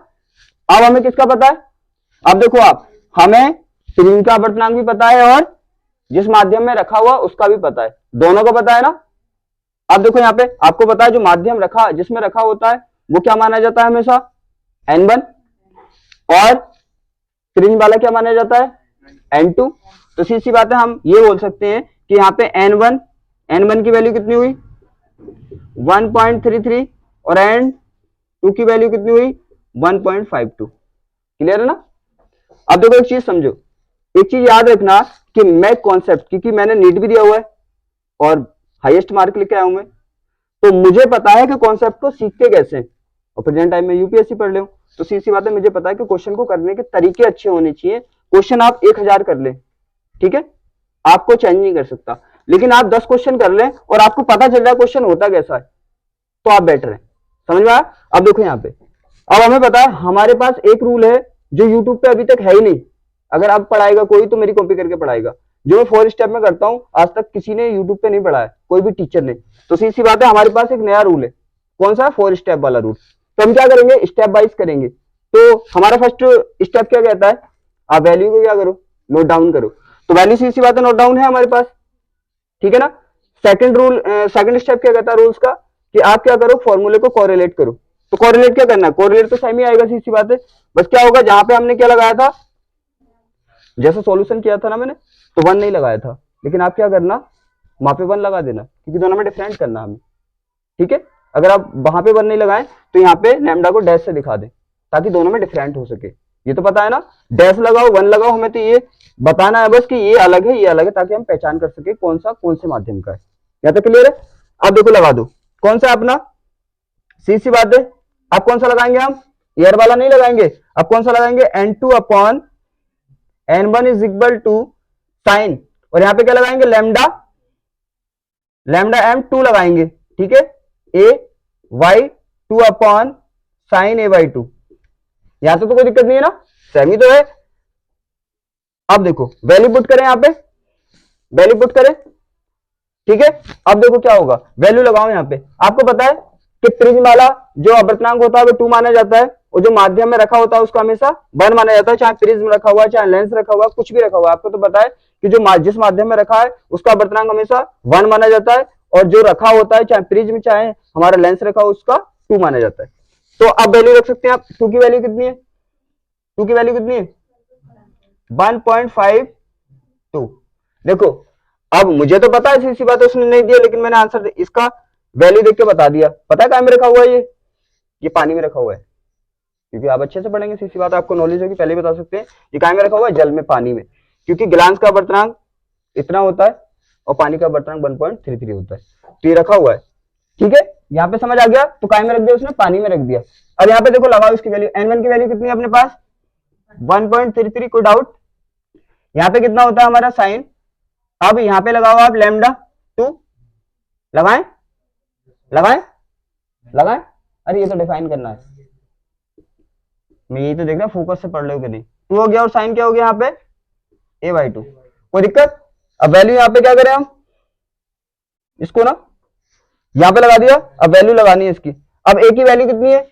अब हमें किसका पता है, अब देखो आप, हमें प्रिज्म का अपवर्तनांक भी पता है और जिस माध्यम में रखा हुआ उसका भी पता है, दोनों का पता है ना। अब देखो यहाँ पे आपको पता है जो माध्यम रखा जिसमें रखा होता है वो क्या माना जाता है हमेशा N1, और प्रिज्म वाला क्या माना जाता है N2। तो सीधी बात है, हम ये बोल सकते हैं कि यहाँ पे N1 की वैल्यू कितनी हुई 1.33 और N2 की वैल्यू कितनी हुई 1.52, क्लियर है ना। अब देखो एक चीज समझो, एक चीज याद रखना कि मैं कॉन्सेप्ट, क्योंकि मैंने नीट भी दिया हुआ है और हाईएस्ट मार्क लेके आया हूं मैं, तो मुझे पता है कि कॉन्सेप्ट को सीखते कैसे, और प्रेजेंट टाइम में यूपीएससी पढ़ ले, तो सीधी बात है मुझे पता है कि क्वेश्चन को करने के तरीके अच्छे होने चाहिए। क्वेश्चन आप 1000 कर ले, ठीक है, आपको चेंज नहीं कर सकता, लेकिन आप 10 क्वेश्चन कर ले और आपको पता चल रहा है क्वेश्चन होता कैसा है, तो आप बेटर है, समझ में आया। अब देखो यहाँ पे, अब हमें पता है हमारे पास एक रूल है जो यूट्यूब पे अभी तक है ही नहीं, अगर अब पढ़ाएगा कोई तो मेरी कॉपी करके पढ़ाएगा, जो मैं 4 स्टेप में करता हूं आज तक किसी ने यूट्यूब पे नहीं पढ़ाया, कोई भी टीचर ने। तो सीधी बात है हमारे पास एक नया रूल है, कौन सा 4 स्टेप वाला रूल। तो हम क्या करेंगे स्टेप वाइज करेंगे। तो हमारा फर्स्ट स्टेप क्या कहता है, आप वैल्यू को क्या करो नोट डाउन करो, तो वैल्यू सीधी बात है नोट डाउन है हमारे पास, ठीक है ना। सेकंड रूल, सेकंड स्टेप क्या कहता है रूल्स का, कि आप क्या करो फॉर्मूले को कोरिलेट करो। तो कोरिलेट क्या करना है, कोरिलेट तो सेम ही आएगा, सीधी बात है, बस क्या होगा जहां पे हमने क्या लगाया था, जैसे सॉल्यूशन किया था ना मैंने, तो 1 नहीं लगाया था, लेकिन आप क्या करना वहां पे 1 लगा देना, क्योंकि दोनों में डिफरेंट करना हमें, ठीक है। अगर आप वहां पे 1 नहीं लगाएं तो यहाँ पे लैम्डा को डैश से दिखा दें, ताकि दोनों में डिफरेंट हो सके, ये तो पता है ना, डैश लगाओ 1 लगाओ, हमें तो ये बताना है बस कि ये अलग है ये अलग है, ताकि हम पहचान कर सके कौन सा कौन से माध्यम का है, या तो क्लियर है। अब देखो लगा दो कौन सा अपना, सी बात है, अब कौन सा लगाएंगे हम, ईयर वाला नहीं लगाएंगे, अब कौन सा लगाएंगे N2 upon N1 is equal to sine, और यहां पे क्या लगाएंगे लैम्डा, लैम्डा M2 लगाएंगे, ठीक है, A Y 2 upon sine A by 2, यहां से तो कोई दिक्कत नहीं है ना, सेमी तो है। अब देखो वैल्यू पुट करें, यहां पे वैल्यू पुट करें, ठीक है। अब देखो क्या होगा, वैल्यू लगाओ यहां पे, आपको पता है कि प्रिज्म वाला जो अपवर्तनांक होता है वो 2 माना जाता है, और जो माध्यम में रखा होता है उसका हमेशा 1 माना जाता है, चाहे प्रिज्म रखा हुआ है चाहे लेंस रखा हुआ है कुछ भी रखा हुआ है, आपको तो पता है कि जो जिस माध्यम में रखा है उसका अपवर्तनांक हमेशा 1 माना जाता है, और जो रखा होता है चाहे प्रिज्म चाहे हमारा लेंस रखा हो उसका 2 माना जाता है। तो अब वैल्यू रख सकते हैं आप, 2 की वैल्यू कितनी है, 2 की वैल्यू कितनी है 1.52। देखो अब मुझे तो पता है सी बात है उसने नहीं दिया, लेकिन मैंने आंसर इसका वैल्यू देख के बता दिया, पता है कहां में रखा हुआ है, ये पानी में रखा हुआ है, क्योंकि आप अच्छे से पढ़ेंगे सीधी बात आपको नॉलेज होगी, पहले बता सकते हैं ये कहां में रखा हुआ है, जल में पानी में, क्योंकि गिलास का अपवर्तनांक इतना होता है और पानी का अपवर्तनांक 1.33 होता है, तो ये रखा हुआ है, ठीक है। यहाँ पे समझ आ गया, तो कहां में रख दिया उसने, पानी में रख दिया। अब यहाँ पे देखो लगाओ इसकी वैल्यू, N1 की वैल्यू कितनी है अपने पास 1.33, कोई डाउट, यहाँ पे कितना होता है हमारा साइन, अब यहाँ पे लगाओ आप लैम्डा 2, लगाएं लगाएं लगाएं, अरे ये तो डिफाइन करना है, मैं यही तो देखना फोकस से पढ़ लो कि नहीं, 2 हो गया और साइन क्या हो गया यहाँ पे a बाई 2, कोई दिक्कत। अब वैल्यू यहाँ पे क्या करें हम, इसको ना यहाँ पे लगा दिया, अब वैल्यू लगानी है इसकी, अब a की वैल्यू कितनी है,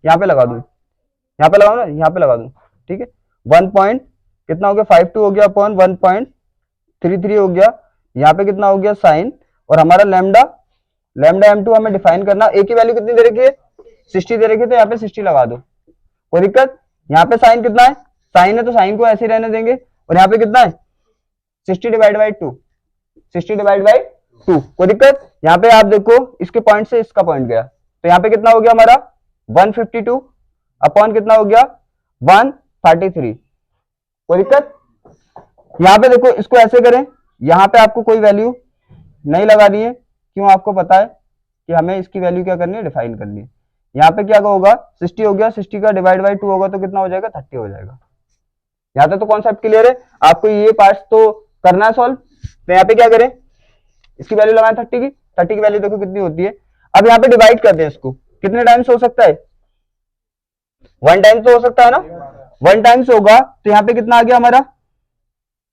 यहाँ पे लगा दूं, यहाँ पे लगाओ ना, यहाँ पे लगा दूं, ठीक है, 1 पॉइंट कितना हो गया 52 हो गया अपॉन 1.33 हो गया, यहाँ पे कितना हो गया साइन, और हमारा लैम्डा M2 हमें डिफाइन करना, a की वैल्यू कितनी दे रखी है 60 दे रखी है, तो यहाँ पे 60 लगा दो, कोई दिक्कत। यहाँ पे साइन कितना है, साइन है तो साइन को ऐसे ही रहने देंगे, और यहाँ पे कितना है 60 डिवाइड बाई 2, 60 डिवाइड बाई 2, कोई दिक्कत। यहाँ पे आप देखो इसके पॉइंट से इसका पॉइंट गया, तो यहाँ पे कितना हो गया हमारा 152 अपॉन कितना हो गया 133, कोई दिक्कत। यहाँ पे देखो इसको ऐसे करें, यहाँ पे आपको कोई वैल्यू नहीं लगानी है, क्यों? आपको पता है कि हमें इसकी वैल्यू क्या करनी है, डिफाइन करनी है। यहाँ पे क्या होगा, 60 हो गया, 60 का डिवाइड बाई 2 होगा तो कितना हो जाएगा, 30 हो जाएगा। यहाँ तक तो कॉन्सेप्ट क्लियर है, आपको ये पार्ट तो करना है सॉल्व। तो यहाँ पे क्या करें, इसकी वैल्यू लगाएं 30 की, 30 की वैल्यू देखो कितनी होती है। अब यहाँ पे डिवाइड कर दें इसको, कितने टाइम्स हो सकता है, 1 टाइम्स तो हो सकता है ना, 1 टाइम्स होगा तो यहाँ पे कितना आ गया हमारा,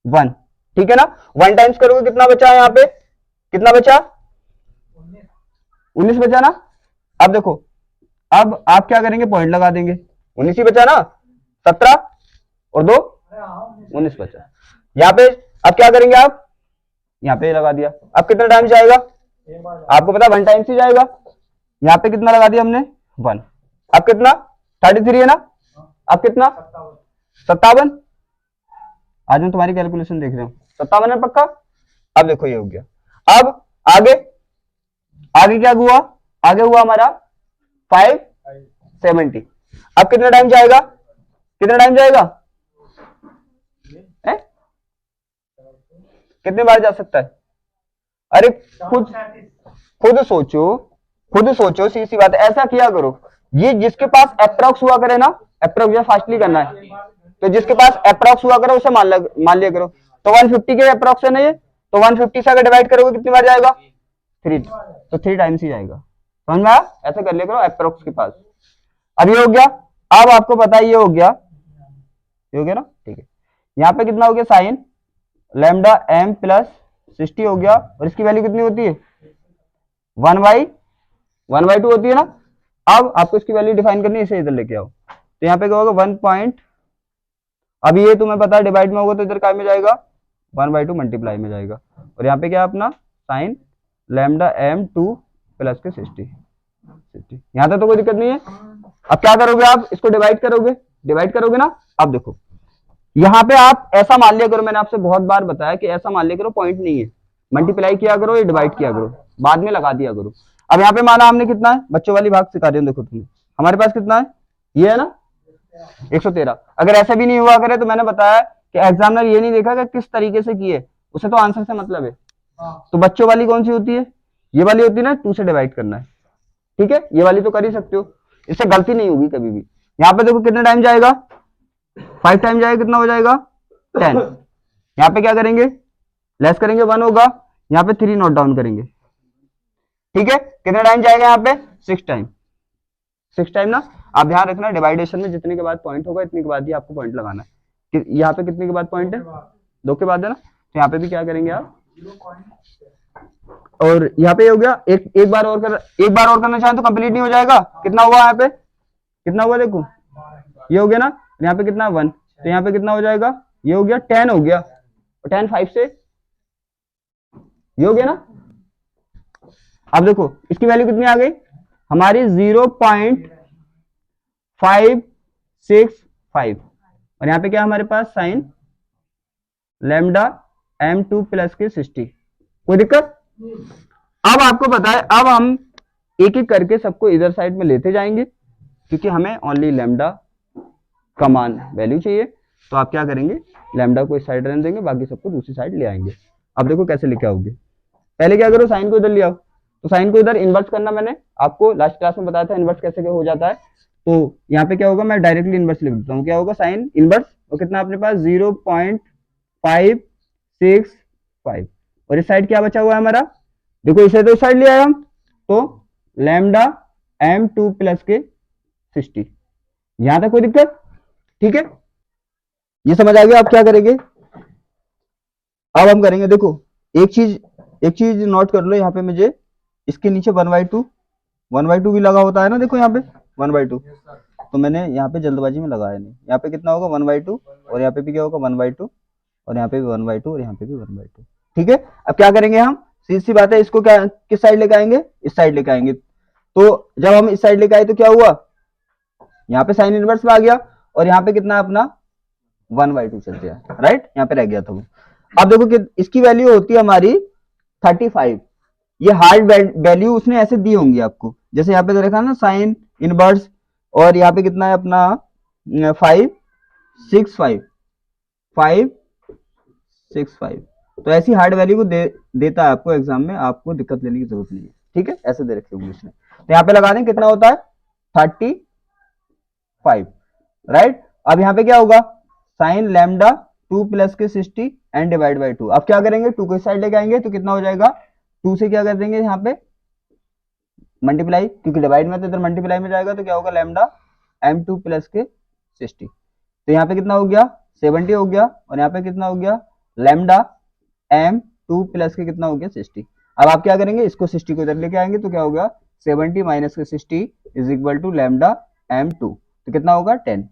1, ठीक है ना। 1 टाइम्स करोगे कितना बचा है, यहाँ पे कितना बचा, 19 बचा ना। अब देखो, अब आप क्या करेंगे, पॉइंट लगा देंगे, 19 ही बचा ना, 17 और 2 19 बचा। यहाँ पे अब क्या करेंगे आप, यहाँ पे लगा दिया। अब कितना टाइम जाएगा, आपको पता 1 टाइम्स ही जाएगा। यहाँ पे कितना लगा दिया हमने, 1। अब कितना, 33 है ना, अब कितना, 57। आज मैं तुम्हारी कैलकुलेशन देख रहा हूँ, 57 है पक्का। अब देखो ये हो गया। अब आगे, आगे क्या हुआ, आगे हुआ हमारा 570। अब कितना टाइम जाएगा, कितना टाइम जाएगा, कितने बार जा सकता है? अरे खुद खुद सोचो, खुद सोचो, सी सी बात है। ऐसा किया करो, ये जिसके पास अप्रोक्स हुआ करे ना, अप्रोक्स या फास्टली करना है, तो जिसके पास अप्रोक्स हुआ करे उसे मान लिया करो। तो 150 के अप्रोक्स है ना ये, तो 150 से अगर डिवाइड करोगे कितनी बार जाएगा, 3, तो 3 टाइम्स ही जाएगा। समझ में आया? ऐसे कर लिया करो अप्रोक्स के पास। अब ये हो गया। अब आपको पता है ये हो गया, ये हो गया ना, ठीक है। यहाँ पे कितना हो गया, साइन लैम्डा एम प्लस 60 हो गया, और इसकी वैल्यू कितनी होती है, 1/2 होती है ना। अब आपको इसकी वैल्यू डिफाइन करनी है, इसे इधर लेके आओ। तो यहाँ पे क्या होगा, 1 पॉइंट, अब ये तुम्हें पता है डिवाइड में होगा तो इधर काय में जाएगा, 1/2 मल्टीप्लाई में जाएगा। और यहाँ पे क्या अपना साइन लैम्डा एम 2 प्लस के 60। यहाँ तक तो कोई दिक्कत नहीं है। अब क्या करोगे आप, इसको डिवाइड करोगे, डिवाइड करोगे ना। अब देखो यहाँ पे आप ऐसा मान लिया करो, मैंने आपसे बहुत बार बताया कि ऐसा मान लिया करो पॉइंट नहीं है, मल्टीप्लाई किया करो या डिवाइड किया करो, बाद में लगा दिया करो। अब यहाँ पे माना हमने कितना है, बच्चों वाली भाग सिखा रहे हो, देखो तुम्हें हमारे पास कितना है, ये है ना 113। अगर ऐसा भी नहीं हुआ करे तो मैंने बताया कि एग्जामिनर ये नहीं देखा कि किस तरीके से किए, उसे तो आंसर से मतलब है। तो बच्चों वाली कौन सी होती है, ये वाली होती है ना, 2 से डिवाइड करना है, ठीक है। ये वाली तो कर ही सकते हो, इससे गलती नहीं होगी कभी भी। यहाँ पे देखो कितना टाइम जाएगा, 5 टाइम जाएगा, कितना हो जाएगा 10। यहाँ पे क्या करेंगे, लेस करेंगे, 1 होगा, यहाँ पे 3 नोट डाउन करेंगे, ठीक है। कितना टाइम जाएगा यहाँ पे, 6 टाइम, 6 टाइम ना। आप ध्यान रखना डिवाइडेशन में जितने के बाद पॉइंट होगा इतने के बाद ही आपको पॉइंट लगाना है। यहाँ पे कितने के बाद पॉइंट है, 2 के बाद है ना, तो यहाँ पे भी क्या करेंगे आप, और यहाँ पे हो गया। एक बार और करना चाहें तो कंप्लीट नहीं हो जाएगा। कितना हुआ यहाँ पे, कितना हुआ देखो, ये हो गया ना, यहाँ पे कितना 1, तो यहाँ पे कितना हो जाएगा, ये हो गया 10 हो गया, और 10 5 से ये हो गया ना। अब देखो इसकी वैल्यू कितनी आ गई हमारी, 0.565, और यहाँ पे क्या हमारे पास साइन लैम्डा m2 प्लस के 60। कोई दिक्कत? अब आपको पता है, अब हम एक एक करके सबको इधर साइड में लेते जाएंगे, क्योंकि हमें ओनली लैम्डा का मान वैल्यू चाहिए। तो आप क्या करेंगे, लैम्डा को इस साइड रहने देंगे, बाकी सबको दूसरी साइड ले आएंगे। अब देखो कैसे लेके आओगे, पहले क्या करो, साइन को इधर ले आओ। तो साइन को इधर इन्वर्स करना, मैंने आपको लास्ट क्लास में बताया था इन्वर्स कैसे हो जाता है। तो यहाँ पे क्या होगा, मैं डायरेक्टली इन्वर्स लिख देता हूँ। क्या होगा, साइन इन्वर्स, और कितना अपने पास 0.565, और इस साइड क्या बचा हुआ है हमारा, देखो इसे तो इस साइड ले आए हम, तो लैम्डा m2 प्लस के 60। यहां तक कोई दिक्कत? ठीक है, ये समझ आ गया। आप क्या करेंगे, अब हम करेंगे, देखो एक चीज नोट कर लो यहाँ पे, मुझे इसके नीचे 1/2 भी लगा होता है ना, देखो यहाँ पे 1/2, तो मैंने यहाँ पे जल्दबाजी में लगाया नहीं। यहाँ पे कितना होगा 1/2, और यहाँ पे भी क्या होगा 1/2, और यहाँ पे भी 1/2, और यहाँ पे भी 1/2। ठीक है, अब क्या करेंगे हम, सीधी सी बात है, इसको क्या किस साइड लेके आएंगे, इस साइड लेके आएंगे। तो जब हम इस साइड लेके आए तो क्या हुआ, यहाँ पे साइन इनवर्स में आ गया, और यहाँ पे कितना अपना 1/2 चल गया, राइट, यहाँ पे रह गया था वो। अब देखो कि इसकी वैल्यू होती है हमारी 35। ये हार्ड वैल्यू उसने ऐसे दी होंगी आपको, जैसे यहाँ पे देखा ना साइन इनवर्स, और यहाँ पे कितना है अपना 565 6.5। तो ऐसी हार्ड वैल्यू को देता है आपको एग्जाम में, आपको दिक्कत लेने की जरूरत नहीं है, ठीक है, ऐसे दे रखे होंगे उसने। तो यहाँ पे लगा दें कितना होता है 35, राइट। अब यहाँ पे क्या होगा, साइन लैम्डा 2 प्लस के 60 एंड डिवाइड बाई 2। अब क्या करेंगे, 2 को इस साइड लेके आएंगे तो कितना हो जाएगा, 2 से क्या कर देंगे यहाँ पे मल्टीप्लाई, क्योंकि डिवाइड में तो इधर मल्टीप्लाई में जाएगा, तो क्या होगा लैम्डा m2 प्लस के 60। तो यहाँ पे कितना हो गया 70 हो गया, और यहाँ पे कितना हो गया लैम्डा m2 प्लस के कितना हो गया 60। अब आप क्या करेंगे, इसको 60 को इधर लेके आएंगे तो क्या होगा 70 माइनस के 60 is equal to lambda m2। तो कितना होगा 10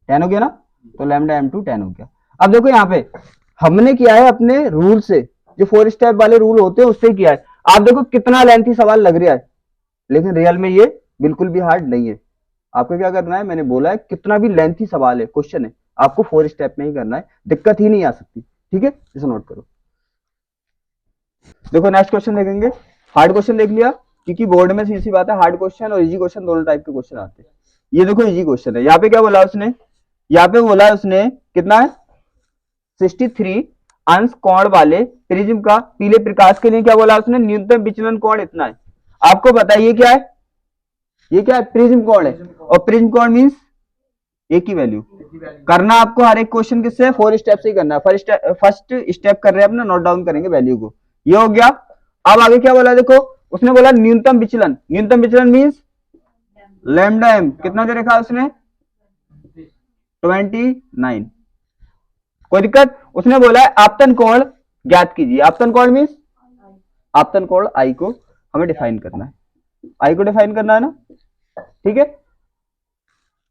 हो गया ना, तो लैम्डा m2 10 हो गया। अब देखो यहाँ पे हमने किया है अपने रूल से, जो 4 स्टेप वाले रूल होते हैं उससे किया है। आप देखो कितना लेंथी सवाल लग रहा है, लेकिन रियल में ये बिल्कुल भी हार्ड नहीं है। आपको क्या करना है, मैंने बोला है कितना भी लेंथी सवाल है, क्वेश्चन है, आपको 4 स्टेप में ही करना है, दिक्कत ही नहीं आ सकती, ठीक है, इसे नोट करो। देखो नेक्स्ट क्वेश्चन देखेंगे, हार्ड क्वेश्चन देख लिया, क्योंकि बोर्ड में सीधी सी बात है हार्ड क्वेश्चन और इजी क्वेश्चन दोनों टाइप के क्वेश्चन आते हैं। ये देखो इजी क्वेश्चन है, यहाँ पे क्या बोला उसने, यहाँ पे बोला है उसने कितना है 63 अंश कोण वाले प्रिज्म का पीले प्रकाश के लिए क्या बोला उसने, न्यूनतम विचलन कोण इतना है। आपको बताइए क्या है, ये क्या है प्रिज्म कोण है, और प्रिज्म कोण मींस एक ही वैल्यू करना आपको हर एक क्वेश्चन किससे 4 स्टेप से ही करना है। फर्स्ट स्टेप कर रहे हैं अपना, नोट डाउन करेंगे वैल्यू को, ये हो गया। अब आगे क्या बोला देखो, उसने बोला न्यूनतम विचलन, न्यूनतम विचलन मींस लैम्डा m, कितना दे रखा उसने 29। कोई दिक्कत, उसने बोला है आपतन कोण ज्ञात कीजिए, आपतन कोण मींस आपतन कोण आई को हमें डिफाइन करना है, आई को डिफाइन करना है ना, ठीक है।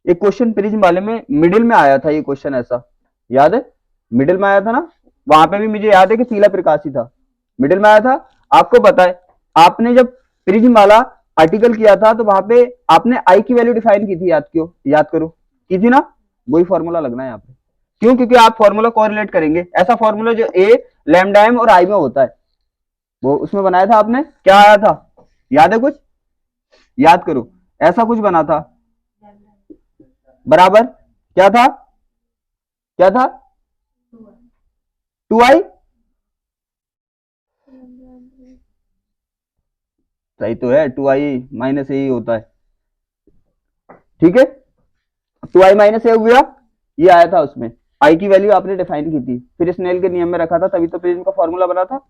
एक क्वेश्चन प्रिज्म वाले में मिडिल में आया था, ये क्वेश्चन ऐसा याद है, मिडिल में आया था ना, वहां पे भी मुझे याद है कि पीला प्रकाश ही था, मिडिल में आया था। आपको पता है आपने जब प्रिज्म वाला आर्टिकल किया था तो वहां पे आपने आई की वैल्यू डिफाइन की थी, याद करो की थी ना, वही फॉर्मूला लगना है यहाँ पे। क्यों, क्योंकि आप फॉर्मूला कोरिलेट करेंगे, ऐसा फॉर्मूला जो ए लैम्डा एम और आई में होता है, वो उसमें बनाया था आपने, क्या आया था याद है कुछ, याद करो, ऐसा कुछ बना था बराबर, क्या था, क्या था 2i, सही तो है, 2i माइनस ए होता है, ठीक है, 2i माइनस ए हो गया, ये आया था उसमें, आई की वैल्यू आपने डिफाइन की थी, फिर स्नेल के नियम में रखा था, तभी तो प्रिज्म का फॉर्मूला बना था,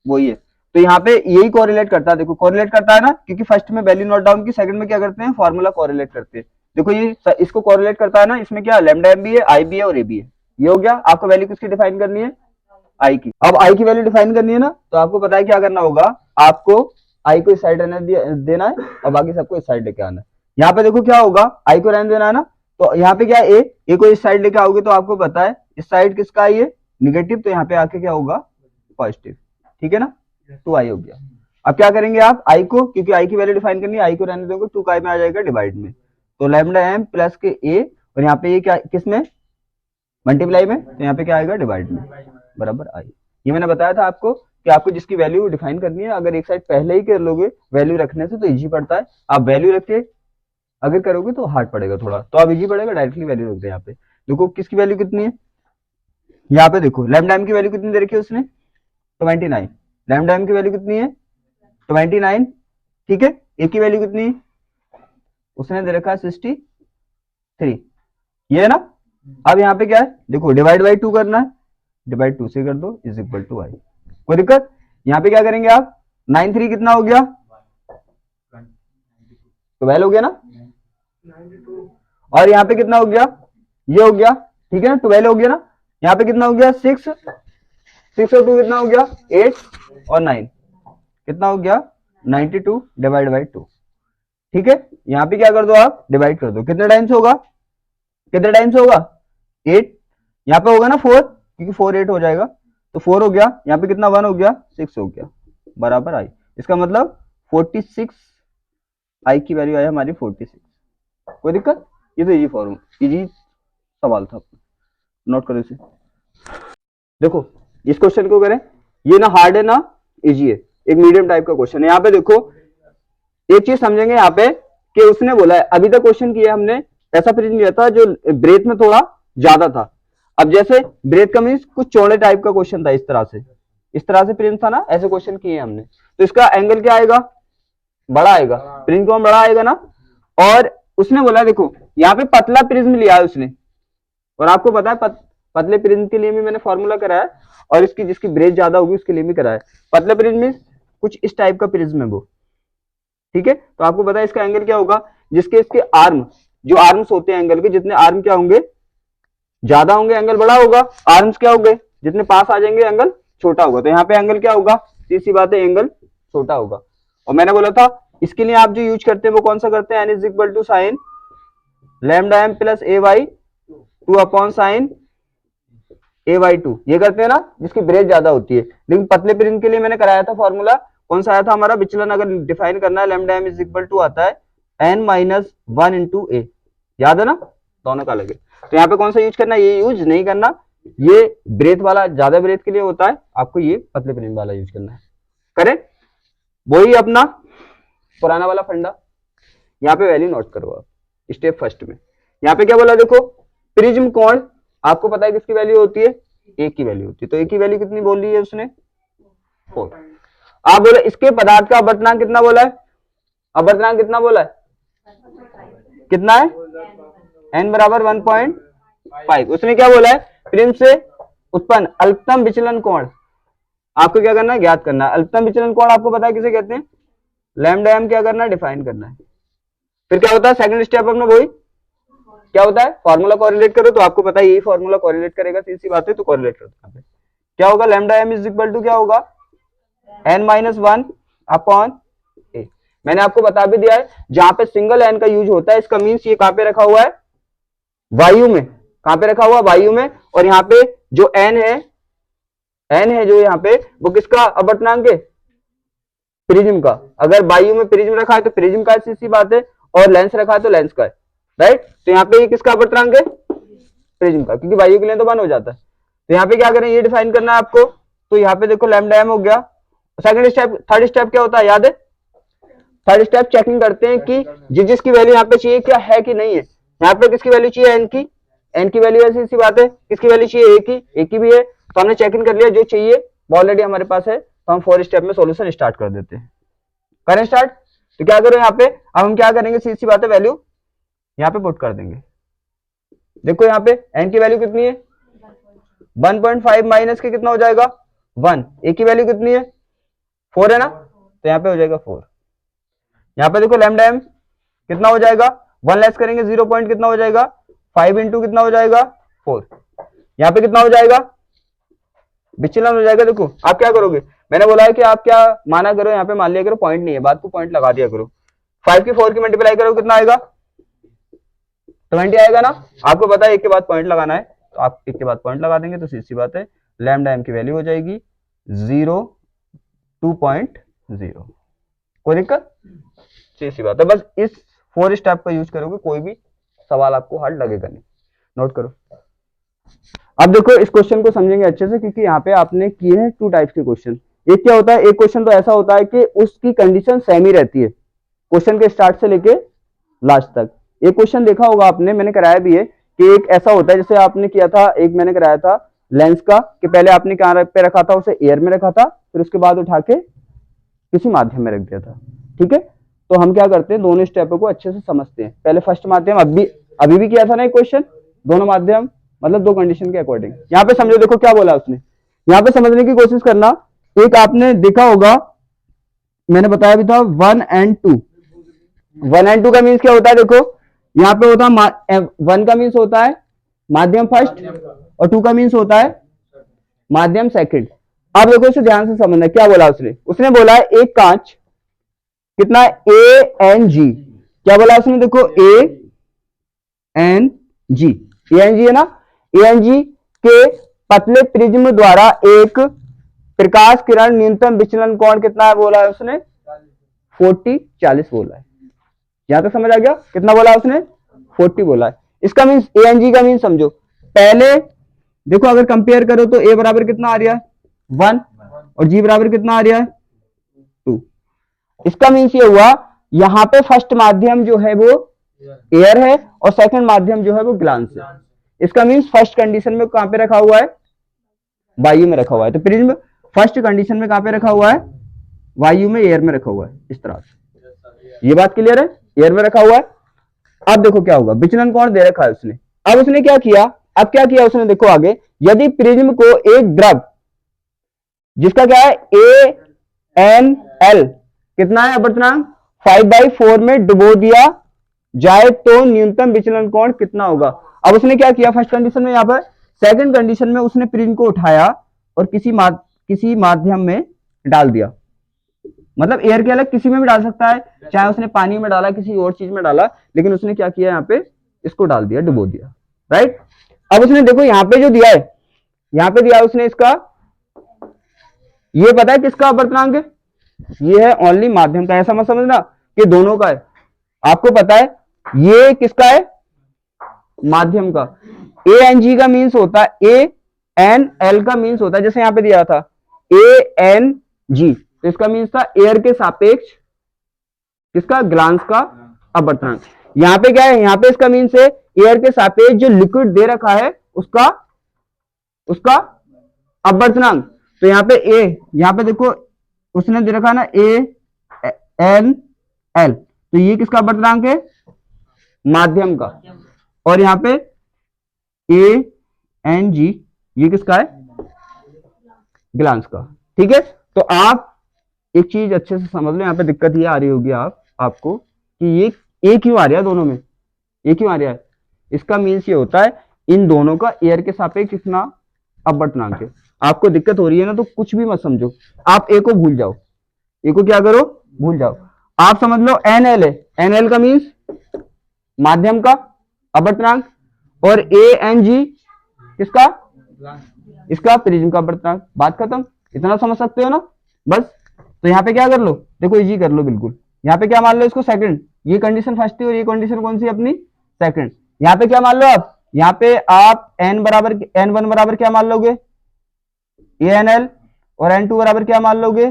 वही है। तो यहाँ पे यही कोरिलेट करता है, देखो कोरिलेट करता है ना, क्योंकि फर्स्ट में वैल्यू नोट डाउन की, सेकंड में क्या करते हैं फॉर्मूला कोरिलेट करते हैं। देखो ये इसको कोरिलेट करता है ना, इसमें क्या लैम्डा एम भी है, आई भी है और ए भी है, ये हो गया। आपको वैल्यू किसकी डिफाइन करनी है, आई की। अब आई की वैल्यू डिफाइन करनी है ना, तो आपको पता है क्या करना होगा, आपको आई को इस साइड रहने देना है और बाकी सबको इस साइड लेके आना है। यहाँ पे देखो क्या होगा, आई को रहने देना है ना, तो यहाँ पे क्या ए को इस साइड लेके आओगे तो आपको पता है इस साइड किसका आई है निगेटिव, तो यहाँ पे आके क्या होगा पॉजिटिव, ठीक है ना, 2i हो गया। अब क्या करेंगे आप आई को, क्योंकि आई की वैल्यू डिफाइन करनी है, आई को रहने दोगे 2 का में आ जाएगा डिवाइड में, तो लैम्डा एम प्लस के ए, और यहाँ पे ये क्या किसमें मल्टीप्लाई में, तो यहाँ पे क्या आएगा डिवाइड में बराबर आई। ये मैंने बताया था आपको कि आपको जिसकी वैल्यू डिफाइन करनी है, अगर एक साइड पहले ही कर लोगे वैल्यू रखने से तो इजी पड़ता है, आप वैल्यू रख के अगर करोगे तो हार्ड पड़ेगा थोड़ा, तो आप इजी पड़ेगा, डायरेक्टली वैल्यू रख दे। यहाँ पे देखो किसकी वैल्यू कितनी है, यहाँ पे देखो लैम्डा एम की वैल्यू कितनी दे रखी है उसने 29, लैम्डा एम की वैल्यू कितनी है 29, ठीक है, ए की वैल्यू कितनी है उसने दे रखा है 63, ये है ना। अब यहाँ पे क्या है देखो डिवाइड बाई 2 करना है, डिवाइड 2 से कर दो इज इक्वल टू आई, कोई दिक्कत। यहाँ पे क्या करेंगे आप 9 3 कितना हो गया 12 हो गया ना, और यहाँ पे कितना हो गया ये हो गया, ठीक है ना, 12 हो गया ना, यहाँ पे कितना हो गया 6 और 2 कितना हो गया 8 और 9 कितना हो गया 92 डिवाइड बाई 2, ठीक है। यहाँ पे क्या कर दो आप डिवाइड कर दो, कितने टाइम्स होगा 8, यहाँ पे होगा ना 4, क्योंकि 4 8 हो जाएगा, तो 4 हो गया, यहाँ पे कितना 1 हो गया 6 हो गया बराबर आई। इसका मतलब 46 आई की वैल्यू आई हमारी 46, कोई दिक्कत। ये तो इजी सवाल था, नोट करो इसे। देखो इस क्वेश्चन को करें, ये ना हार्ड है ना इजी है, एक मीडियम टाइप का क्वेश्चन है। यहाँ पे देखो एक चीज समझेंगे यहाँ पे कि उसने बोला है, अभी तक क्वेश्चन किया हमने ऐसा प्रिज्म लिया था जो ब्रेथ में थोड़ा ज्यादा था, अब जैसे ब्रेथ का मीन्स कुछ चौड़े टाइप का क्वेश्चन था, इस तरह से प्रिज्म था ना, ऐसे क्वेश्चन किए हमने, तो इसका एंगल क्या आएगा, बड़ा आएगा, प्रिज्म कौन बड़ा आएगा ना। और उसने बोला देखो यहाँ पे पतला प्रिज्म लिया है उसने, और आपको पता है पतले प्रिज्म के लिए भी मैंने फॉर्मूला कराया, और इसकी जिसकी ब्रेथ ज्यादा होगी उसके लिए भी कराया। पतले प्रिज्म मीन्स कुछ इस टाइप का प्रिज्म है वो, ठीक है। तो आपको पता है इसका एंगल क्या होगा, जिसके इसके आर्म, जो आर्म्स होते हैं एंगल के, जितने आर्म क्या होंगे ज्यादा होंगे एंगल बड़ा होगा, आर्म्स क्या होंगे जितने पास आ जाएंगे एंगल छोटा होगा। तो यहाँ पे एंगल क्या होगा, सीधी बात है एंगल छोटा होगा। और मैंने बोला था इसके लिए आप जो यूज करते हैं वो कौन सा करते हैं, N is equal to sine lambda M plus A Y 2 upon sine A Y 2, ये करते हैं ना जिसकी ब्रेथ ज्यादा होती है। लेकिन पतले प्रिज्म के लिए मैंने कराया था फॉर्मूला, कौन सा आया था हमारा, विचलन अगर डिफाइन करना है lambda M is equal to आता है एन माइनस 1 इंटू ए, याद है ना, दोनों का लगे। तो यहाँ पे कौन सा यूज करना है, ये यूज नहीं करना, ये ब्रेथ वाला ज्यादा ब्रेथ के लिए होता है, आपको ये पतले प्रिज्म वाला यूज करना है। करें वही अपना पुराना वाला फंडा, यहाँ पे वैल्यू नोट करो आप स्टेप फर्स्ट में। यहाँ पे क्या बोला देखो, प्रिज्म कोण आपको पता है किसकी वैल्यू होती है, एक की वैल्यू होती है, तो एक की वैल्यू कितनी बोल ली है उसने 4। आप बोले इसके पदार्थ का अपवर्तनांक कितना बोला है, अपवर्तनांक कितना बोला है, कितना है, n बराबर 1.5। उसने क्या बोला है, प्रिज्म से उत्पन्न अल्पतम विचलन कोण आपको क्या करना है, ज्ञात करना है। अल्पतम विचलन कोण आपको पता है किसे कहते हैं, लैम्डा एम क्या करना है, डिफाइन करना है। फिर क्या होता है सेकंड स्टेप अपना वही क्या होता है, फॉर्मूला कोरिलेट करो, तो आपको पता है यही फॉर्मूला कोरिलेट करेगा, सीधी बात है, तो कोरिलेट करो। यहाँ पे क्या होगा, lambda M is equal to क्या होगा, n माइनस 1 अपॉन ए। मैंने आपको बता भी दिया है जहां पे सिंगल n का यूज होता है, इसका मीन्स ये कहां पे रखा हुआ है, वायु में, कहां पे रखा हुआ, वायु में। और यहाँ पे जो n है जो यहाँ पे वो किसका अपवर्तनांक है, प्रिज्म का। अगर वायु में प्रिज्म रखा है तो प्रिज्म का, सीधी बात है, और लेंस रखा है तो लेंस का है, राइट। तो यहाँ पे ये किसका अपवर्तनांक है, प्रिज्म का, क्योंकि वायु के लिए तो 1 हो जाता है। तो यहाँ पे क्या करें, ये डिफाइन करना है आपको। तो यहाँ पे देखो लैम्डा एम हो गया। सेकंड स्टेप, थर्ड स्टेप क्या होता है याद है, थर्ड स्टेप चेकिंग करते हैं कि जिसकी वैल्यू यहाँ पे चाहिए क्या है कि नहीं है। यहाँ पे किसकी वैल्यू चाहिए, एन की वैल्यू ऐसी सी बात है, किसकी वैल्यू चाहिए, ए की भी है। तो हमने चेकिंग कर लिया, जो चाहिए वो ऑलरेडी हमारे पास है, तो हम 4 स्टेप में सॉल्यूशन स्टार्ट कर देते हैं। करें स्टार्ट, तो क्या करो यहाँ पे, अब हम क्या करेंगे, सीधी सी बात है, वैल्यू यहाँ पे पुट कर देंगे। देखो यहाँ पे एन की वैल्यू कितनी है 1.5 माइनस के कितना हो जाएगा 1, ए की वैल्यू कितनी है 4 है ना, तो यहाँ पे हो जाएगा 4। यहाँ पे देखो लैम्डा एम कितना हो जाएगा, 1 लेस करेंगे 0 पॉइंट कितना हो जाएगा 5 इंटू कितना हो जाएगा 4। यहाँ पे कितना हो जाएगा, विचलन हो जाएगा। देखो आप क्या करोगे, मैंने बोला है कि आप क्या माना करो, यहाँ पे मान लिया करो पॉइंट नहीं है, बात को पॉइंट लगा दिया करो। 5 की 4 की मल्टीप्लाई करो कितना आएगा 20 आएगा ना। आपको पता है एक के बाद पॉइंट लगाना है, तो आप एक के बाद पॉइंट लगा देंगे, तो सीधी बात है लैम्डा एम की वैल्यू हो जाएगी 2.0। कोई दिक्कत, सीधी बात है। बस इस 4 स्टेप का यूज करोगे, कोई भी सवाल आपको हार्ड लगेगा नहीं। नोट करो। अब देखो इस क्वेश्चन को समझेंगे अच्छे से, क्योंकि यहाँ पे आपने किए हैं 2 टाइप्स के क्वेश्चन। एक क्या होता है, एक क्वेश्चन तो ऐसा होता है कि उसकी कंडीशन सेम ही रहती है क्वेश्चन के स्टार्ट से लेके लास्ट तक। एक क्वेश्चन देखा होगा आपने, मैंने कराया भी है, कि एक ऐसा होता है जैसे आपने किया था, एक मैंने कराया था लेंस का, कि पहले आपने कहां पे रखा था, उसे एयर में रखा था, फिर उसके बाद उठा के किसी माध्यम में रख दिया था, ठीक है। तो हम क्या करते हैं, दोनों स्टेप को अच्छे से समझते हैं। पहले फर्स्ट माध्यम, अभी भी किया था ना एक क्वेश्चन, दोनों माध्यम मतलब 2 कंडीशन के अकॉर्डिंग। यहाँ पे समझो, देखो क्या बोला उसने, यहाँ पे समझने की कोशिश करना। एक आपने देखा होगा, मैंने बताया भी था 1 and 2। 1 and 2 का मीन्स क्या होता है, देखो यहाँ पे होता है 1 का मीन्स होता है माध्यम फर्स्ट, और 2 का मीन्स होता है माध्यम सेकंड। अब देखो इसे ध्यान से समझना, क्या बोला उसने बोला है एक कांच कितना ANG, क्या बोला उसने, देखो ANG है ना, ANG के पतले प्रिज्म द्वारा एक प्रकाश किरण न्यूनतम विचलन कोण कितना है बोला है उसने, 40-40 बोला है। यहां तक समझ आ गया, कितना बोला उसने 40 बोला है। इसका मीन्स ANG का मीन्स समझो, पहले देखो अगर कंपेयर करो तो A बराबर कितना आ रहा है 1, और G बराबर कितना आ रहा है 2। इसका मीन्स ये हुआ, यहां पे फर्स्ट माध्यम जो है वो एयर है, और सेकंड माध्यम जो है वो ग्लास है। इसका मीन्स फर्स्ट कंडीशन में कहां पे रखा हुआ है, वायु में रखा हुआ है। तो प्रिज्म फर्स्ट कंडीशन में कहां पे रखा हुआ है, वायु में, एयर में रखा हुआ है, इस तरह से। ये बात क्लियर है, एयर में रखा हुआ है। अब देखो क्या होगा, विचलन कोण दे रखा है उसने। अब उसने क्या किया, अब क्या किया उसने, देखो आगे, यदि प्रिज्म को एक द्रव जिसका क्या है ANL कितना है अपवर्तनांक 5/4 में डुबो दिया जाए तो न्यूनतम विचलन कोण कितना होगा। अब उसने क्या किया फर्स्ट कंडीशन में, यहां पर सेकंड कंडीशन में उसने प्रिज्म को उठाया और किसी माध्यम में डाल दिया, मतलब एयर के अलग किसी में भी डाल सकता है, चाहे उसने पानी में डाला, किसी और चीज में डाला, लेकिन उसने क्या किया यहाँ पे इसको डाल दिया, डुबो दिया, राइट। अब उसने देखो यहाँ पे जो दिया है, यहाँ पे दिया है उसने इसका, ये पता है किसका अपवर्तनांक है, ये है ओनली माध्यम का। ऐसा मत समझना कि दोनों का है, आपको पता है ये किसका है, माध्यम का। ANG का मीन्स होता है, ANL का मीन्स होता है, जैसे यहाँ पे दिया था ANG, तो इसका मीन्स था एयर के सापेक्ष किसका, ग्लांस का अपवर्तनांक। यहाँ पे क्या है, यहाँ पे इसका मीन्स है एयर के सापेक्ष जो लिक्विड दे रखा है उसका अपवर्तनांक। तो यहाँ पे यहाँ पे देखो उसने दे रखा ना ANL, तो ये किसका अपवर्तनांक है, माध्यम का। और यहाँ पे ANG ये किसका है, ग्लांस का, ठीक है। तो आप एक चीज अच्छे से समझ लो, यहाँ पे दिक्कत ये आ रही होगी आपको कि ये क्यों आ रहा है, दोनों में ये क्यों आ रहा है। इसका मीन्स ये होता है इन दोनों का एयर के सापेक्ष कितना अपवर्तनांक है। आपको दिक्कत हो रही है ना, तो कुछ भी मत समझो, आप ए को भूल जाओ, ए को क्या करो, भूल जाओ। आप समझ लो NL है, NL का मीन्स माध्यम का अपवर्तनांक, और ANG किसका, इसका प्रिज्म का अपवर्तनांक, बात खत्म। इतना समझ सकते हो ना, बस। तो यहाँ पे क्या कर लो, देखो इजी कर लो बिल्कुल। यहाँ पे क्या मान लो, इसको सेकंड, ये कंडीशन फर्स्ट थी और ये कंडीशन कौन सी अपनी, सेकंड। यहाँ पे क्या मान लो आप, यहाँ पे आप N1 बराबर क्या मान लोगे, ANL, और N2 बराबर क्या मान लोगे,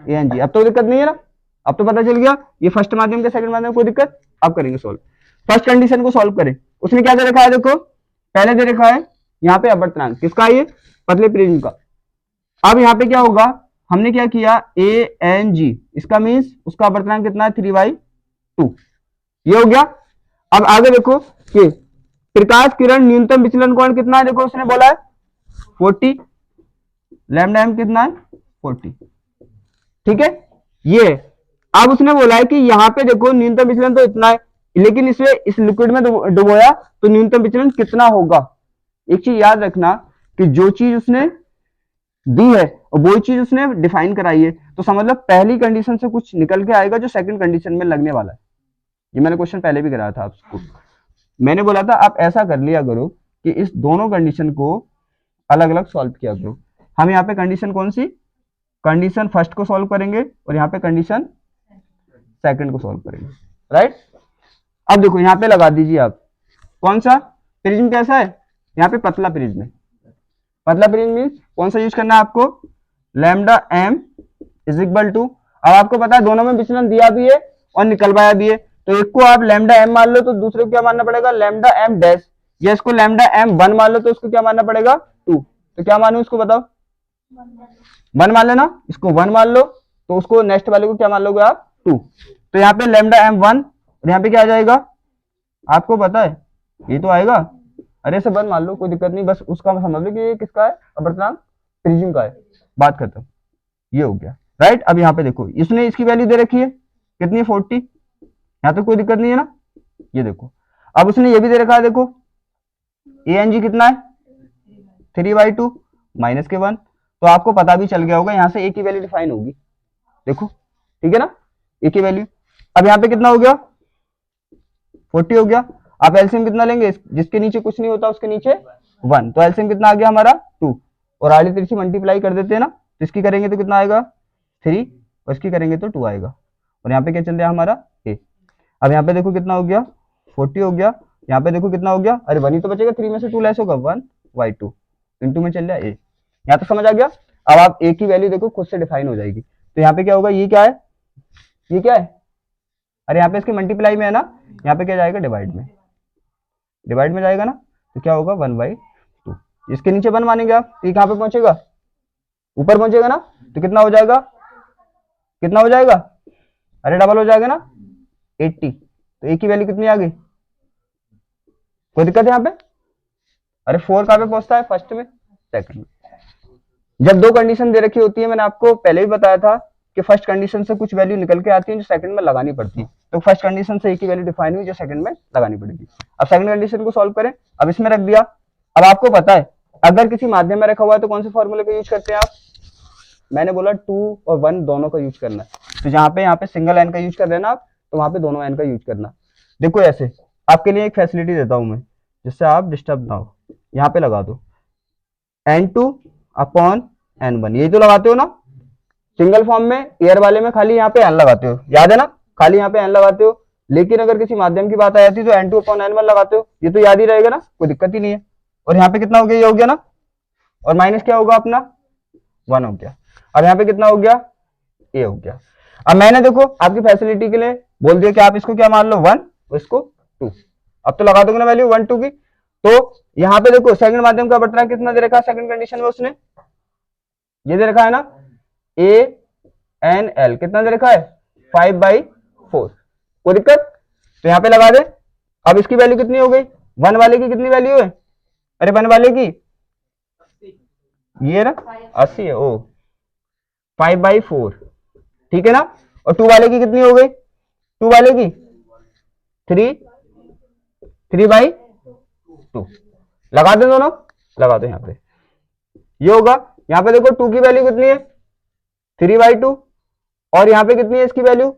ANG। अब तो दिक्कत नहीं है ना, अब तो पता चल गया ये फर्स्ट माध्यम के सेकंड माध्यम, कोई दिक्कत। अब करेंगे सॉल्व, फर्स्ट कंडीशन को सॉल्व करें। उसने क्या दे रखा है, देखो पहले दे रखा है यहाँ पे अपवर्तनांक किसका, ये पतले प्रिज्म का। अब यहाँ पे क्या होगा, हमने क्या किया ANG, इसका मीन्स उसका अपवर्तनांक कितना है 3/2, ये हो गया। अब आगे देखो कि प्रकाश किरण न्यूनतम विचलन कोण कितना है, देखो उसने बोला है 40, लैम्डा एम कितना है 40, ठीक है ये। अब उसने बोला है कि यहाँ पे देखो न्यूनतम विचलन तो इतना है, लेकिन इसे इस लिक्विड में डुबोया तो न्यूनतम विचलन कितना होगा। एक चीज याद रखना कि जो चीज उसने दी है और वो चीज उसने डिफाइन कराई है, तो समझ लो पहली कंडीशन से कुछ निकल के आएगा जो सेकंड कंडीशन में लगने वाला है। ये मैंने क्वेश्चन पहले भी कराया था आपको, मैंने बोला था आप ऐसा कर लिया करो कि इस दोनों कंडीशन को अलग अलग सॉल्व किया करो। हम यहाँ पे कंडीशन कौन सी, कंडीशन फर्स्ट को सॉल्व करेंगे और यहाँ पे कंडीशन सेकंड को सॉल्व करेंगे, राइट। अब देखो यहाँ पे लगा दीजिए आप, कौन सा प्रिज्म कैसा है, यहाँ पे पतला प्रिज्म है। पतला प्रिज्म मीन्स कौन सा यूज करना है आपको, lambda M is equal to, अब आपको पता है दोनों में विचलन दिया भी है और निकलवाया भी है, तो एक को आप लैम्डा एम मान लो तो दूसरे को क्या मानना पड़ेगा, लैम्डा एम डैश, या इसको लैम्डा एम 1 मान लो तो उसको क्या मानना पड़ेगा 2। तो क्या मानू इसको बताओ, 1 मान लेना, इसको 1 मान लो तो उसको नेक्स्ट वाले को क्या मान लोगे आप 2। तो यहाँ पे लैम्डा एम 1 और यहाँ पे क्या आ जाएगा, आपको पता है ये तो आएगा, अरे से 1 मान लो कोई दिक्कत नहीं, बस उसका समझ लो कि ये किसका है अपवर्तनांक, प्रिज्म का है, बात खत्म, ये हो गया, राइट। अब यहाँ पे देखो इसने इसकी वैल्यू दे रखी है कितनी है 40, यहाँ तो कोई दिक्कत नहीं है ना, ये देखो। अब उसने ये भी दे रखा है, देखो ANG कितना है 3/2 माइनस के 1, तो आपको पता भी चल गया होगा यहाँ से A की वैल्यू डिफाइन होगी, देखो ठीक है ना, A की वैल्यू। अब यहाँ पे कितना हो गया 40 हो गया। आप एलसीएम कितना लेंगे, जिसके नीचे कुछ नहीं होता उसके नीचे 1, तो एलसीएम कितना आ गया हमारा 2, और आड़ी तिरछी मल्टीप्लाई कर देते हैं ना, तो इसकी करेंगे तो कितना आएगा 3 और इसकी करेंगे तो 2 आएगा, और यहाँ पे क्या चल रहा है हमारा A। अब यहाँ पे देखो कितना हो गया 40 हो गया, यहाँ पे देखो कितना हो गया, अरे 1 ही तो बचेगा, 3 में से 2 लेस होगा 1/2, इंटू में चल रहा है A। यहाँ तो समझ आ गया। अब आप A की वैल्यू देखो खुद से डिफाइन हो जाएगी, तो यहाँ पे क्या होगा, ये क्या है, ये क्या है, अरे यहाँ पे इसके मल्टीप्लाई में है ना, यहाँ पे क्या जाएगा डिवाइड में, डिवाइड में जाएगा ना, तो क्या होगा 1/2। इसके नीचे 1 मानेंगे आप, तो ये कहाँ पे पहुंचेगा, ऊपर पहुंचेगा ना, तो कितना हो जाएगा, कितना हो जाएगा, अरे डबल हो जाएगा ना 80। तो ए की वैल्यू कितनी आ गई, कोई दिक्कत है यहाँ पे, अरे 4 कहाँ पे पहुंचता है, फर्स्ट में सेकंड में। जब दो कंडीशन दे रखी होती है, मैंने आपको पहले भी बताया था कि फर्स्ट कंडीशन से कुछ वैल्यू निकल के आती है जो सेकंड में लगानी पड़ती है, तो फर्स्ट कंडीशन से ए की वैल्यू डिफाइन हुई जो सेकंड में लगानी पड़ेगी। अब सेकंड कंडीशन को सॉल्व करें, अब इसमें रख दिया। अब आपको पता है अगर किसी माध्यम में रखा हुआ है तो कौन से फॉर्मूले का यूज करते हैं आप, मैंने बोला 2 और 1 दोनों का यूज करना है। तो जहां पे यहाँ पे सिंगल एन का यूज कर रहे हैं ना आप, तो वहां पे दोनों एन का यूज करना। देखो ऐसे आपके लिए एक फैसिलिटी देता हूं मैं, जिससे आप डिस्टर्ब ना हो, यहाँ पे लगा दो n2 अपॉन n1, यही तो लगाते हो ना सिंगल फॉर्म में, एयर वाले में खाली यहाँ पे n लगाते हो, याद है ना, खाली यहाँ पे n लगाते हो। लेकिन अगर किसी माध्यम की बात आ जाती है तो n2 अपॉन n1 लगाते हो, ये तो याद ही रहेगा ना, कोई दिक्कत ही नहीं है। और यहाँ पे कितना हो गया, ये हो गया ना, और माइनस क्या होगा अपना 1 हो गया। अब यहाँ पे कितना हो गया, ए हो गया। अब मैंने देखो आपकी फैसिलिटी के लिए बोल दिया कि आप इसको क्या मान लो 1 और इसको 2, अब तो लगा दोगे ना वैल्यू 1 2 की। तो यहाँ पे देखो सेकंड माध्यम का बटना कितना दे रखा है सेकंड कंडीशन में, उसने ये दे रखा है ना ए एन एल, कितना दे रखा है 5/4, कोई दिक्कत, तो यहाँ पे लगा दे। अब इसकी वैल्यू कितनी हो गई, 1 वाले की कितनी वैल्यू है, अरे 1 वाले की ये ना 80 है, ओ 5/4, ठीक है ना। और 2 वाले की कितनी हो गई, 2 वाले की 3/2, लगा दे दोनों, लगा दो यहाँ पे, ये होगा। यहाँ पे देखो 2 की वैल्यू कितनी है 3/2, और यहाँ पे कितनी है इसकी वैल्यू,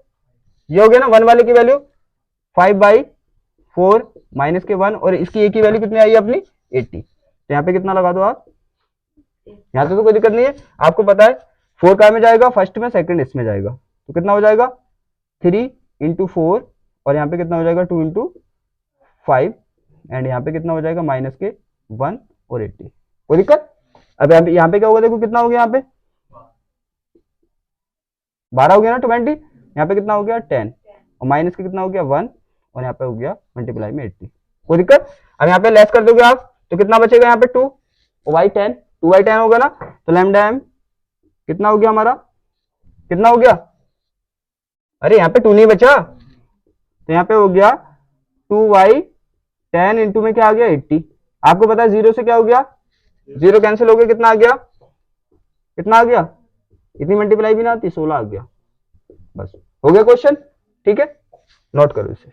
ये हो गया ना 1 वाले की वैल्यू 5/4 माइनस के 1, और इसकी ए की वैल्यू कितनी आई अपनी 80। तो यहाँ पे कितना लगा दो आप, यहाँ तो कोई दिक्कत नहीं है, आपको पता है 4 का में जाएगा फर्स्ट में, सेकंड इसमें जाएगा, तो कितना हो जाएगा 3 × 4, और यहाँ पे कितना हो जाएगा 2 × 5, एंड यहाँ पे कितना हो जाएगा माइनस के 1 और 80, कोई दिक्कत। अब यहाँ पे क्या होगा, देखो कितना हो गया, यहाँ पे 12 हो गया ना 20, यहाँ पे कितना हो गया 10, और माइनस के कितना हो गया 1, और यहाँ पे हो गया मल्टीप्लाई में 80, कोई दिक्कत। अब यहाँ पे लेस कर दोगे आप तो कितना बचेगा, यहाँ पे 2 y 10, 2/10 होगा ना, तो लैम्डा m कितना हो गया हमारा, कितना हो गया, अरे यहाँ पे 2 नहीं बचा, तो यहाँ पे हो गया 2y10 इंटू में क्या आ गया 80। आपको पता है 0 से क्या हो गया, 0 कैंसिल हो गया, कितना आ गया, कितना आ गया, इतनी मल्टीप्लाई भी ना आती, 16 आ गया, बस हो गया क्वेश्चन, ठीक है, नोट करो इसे।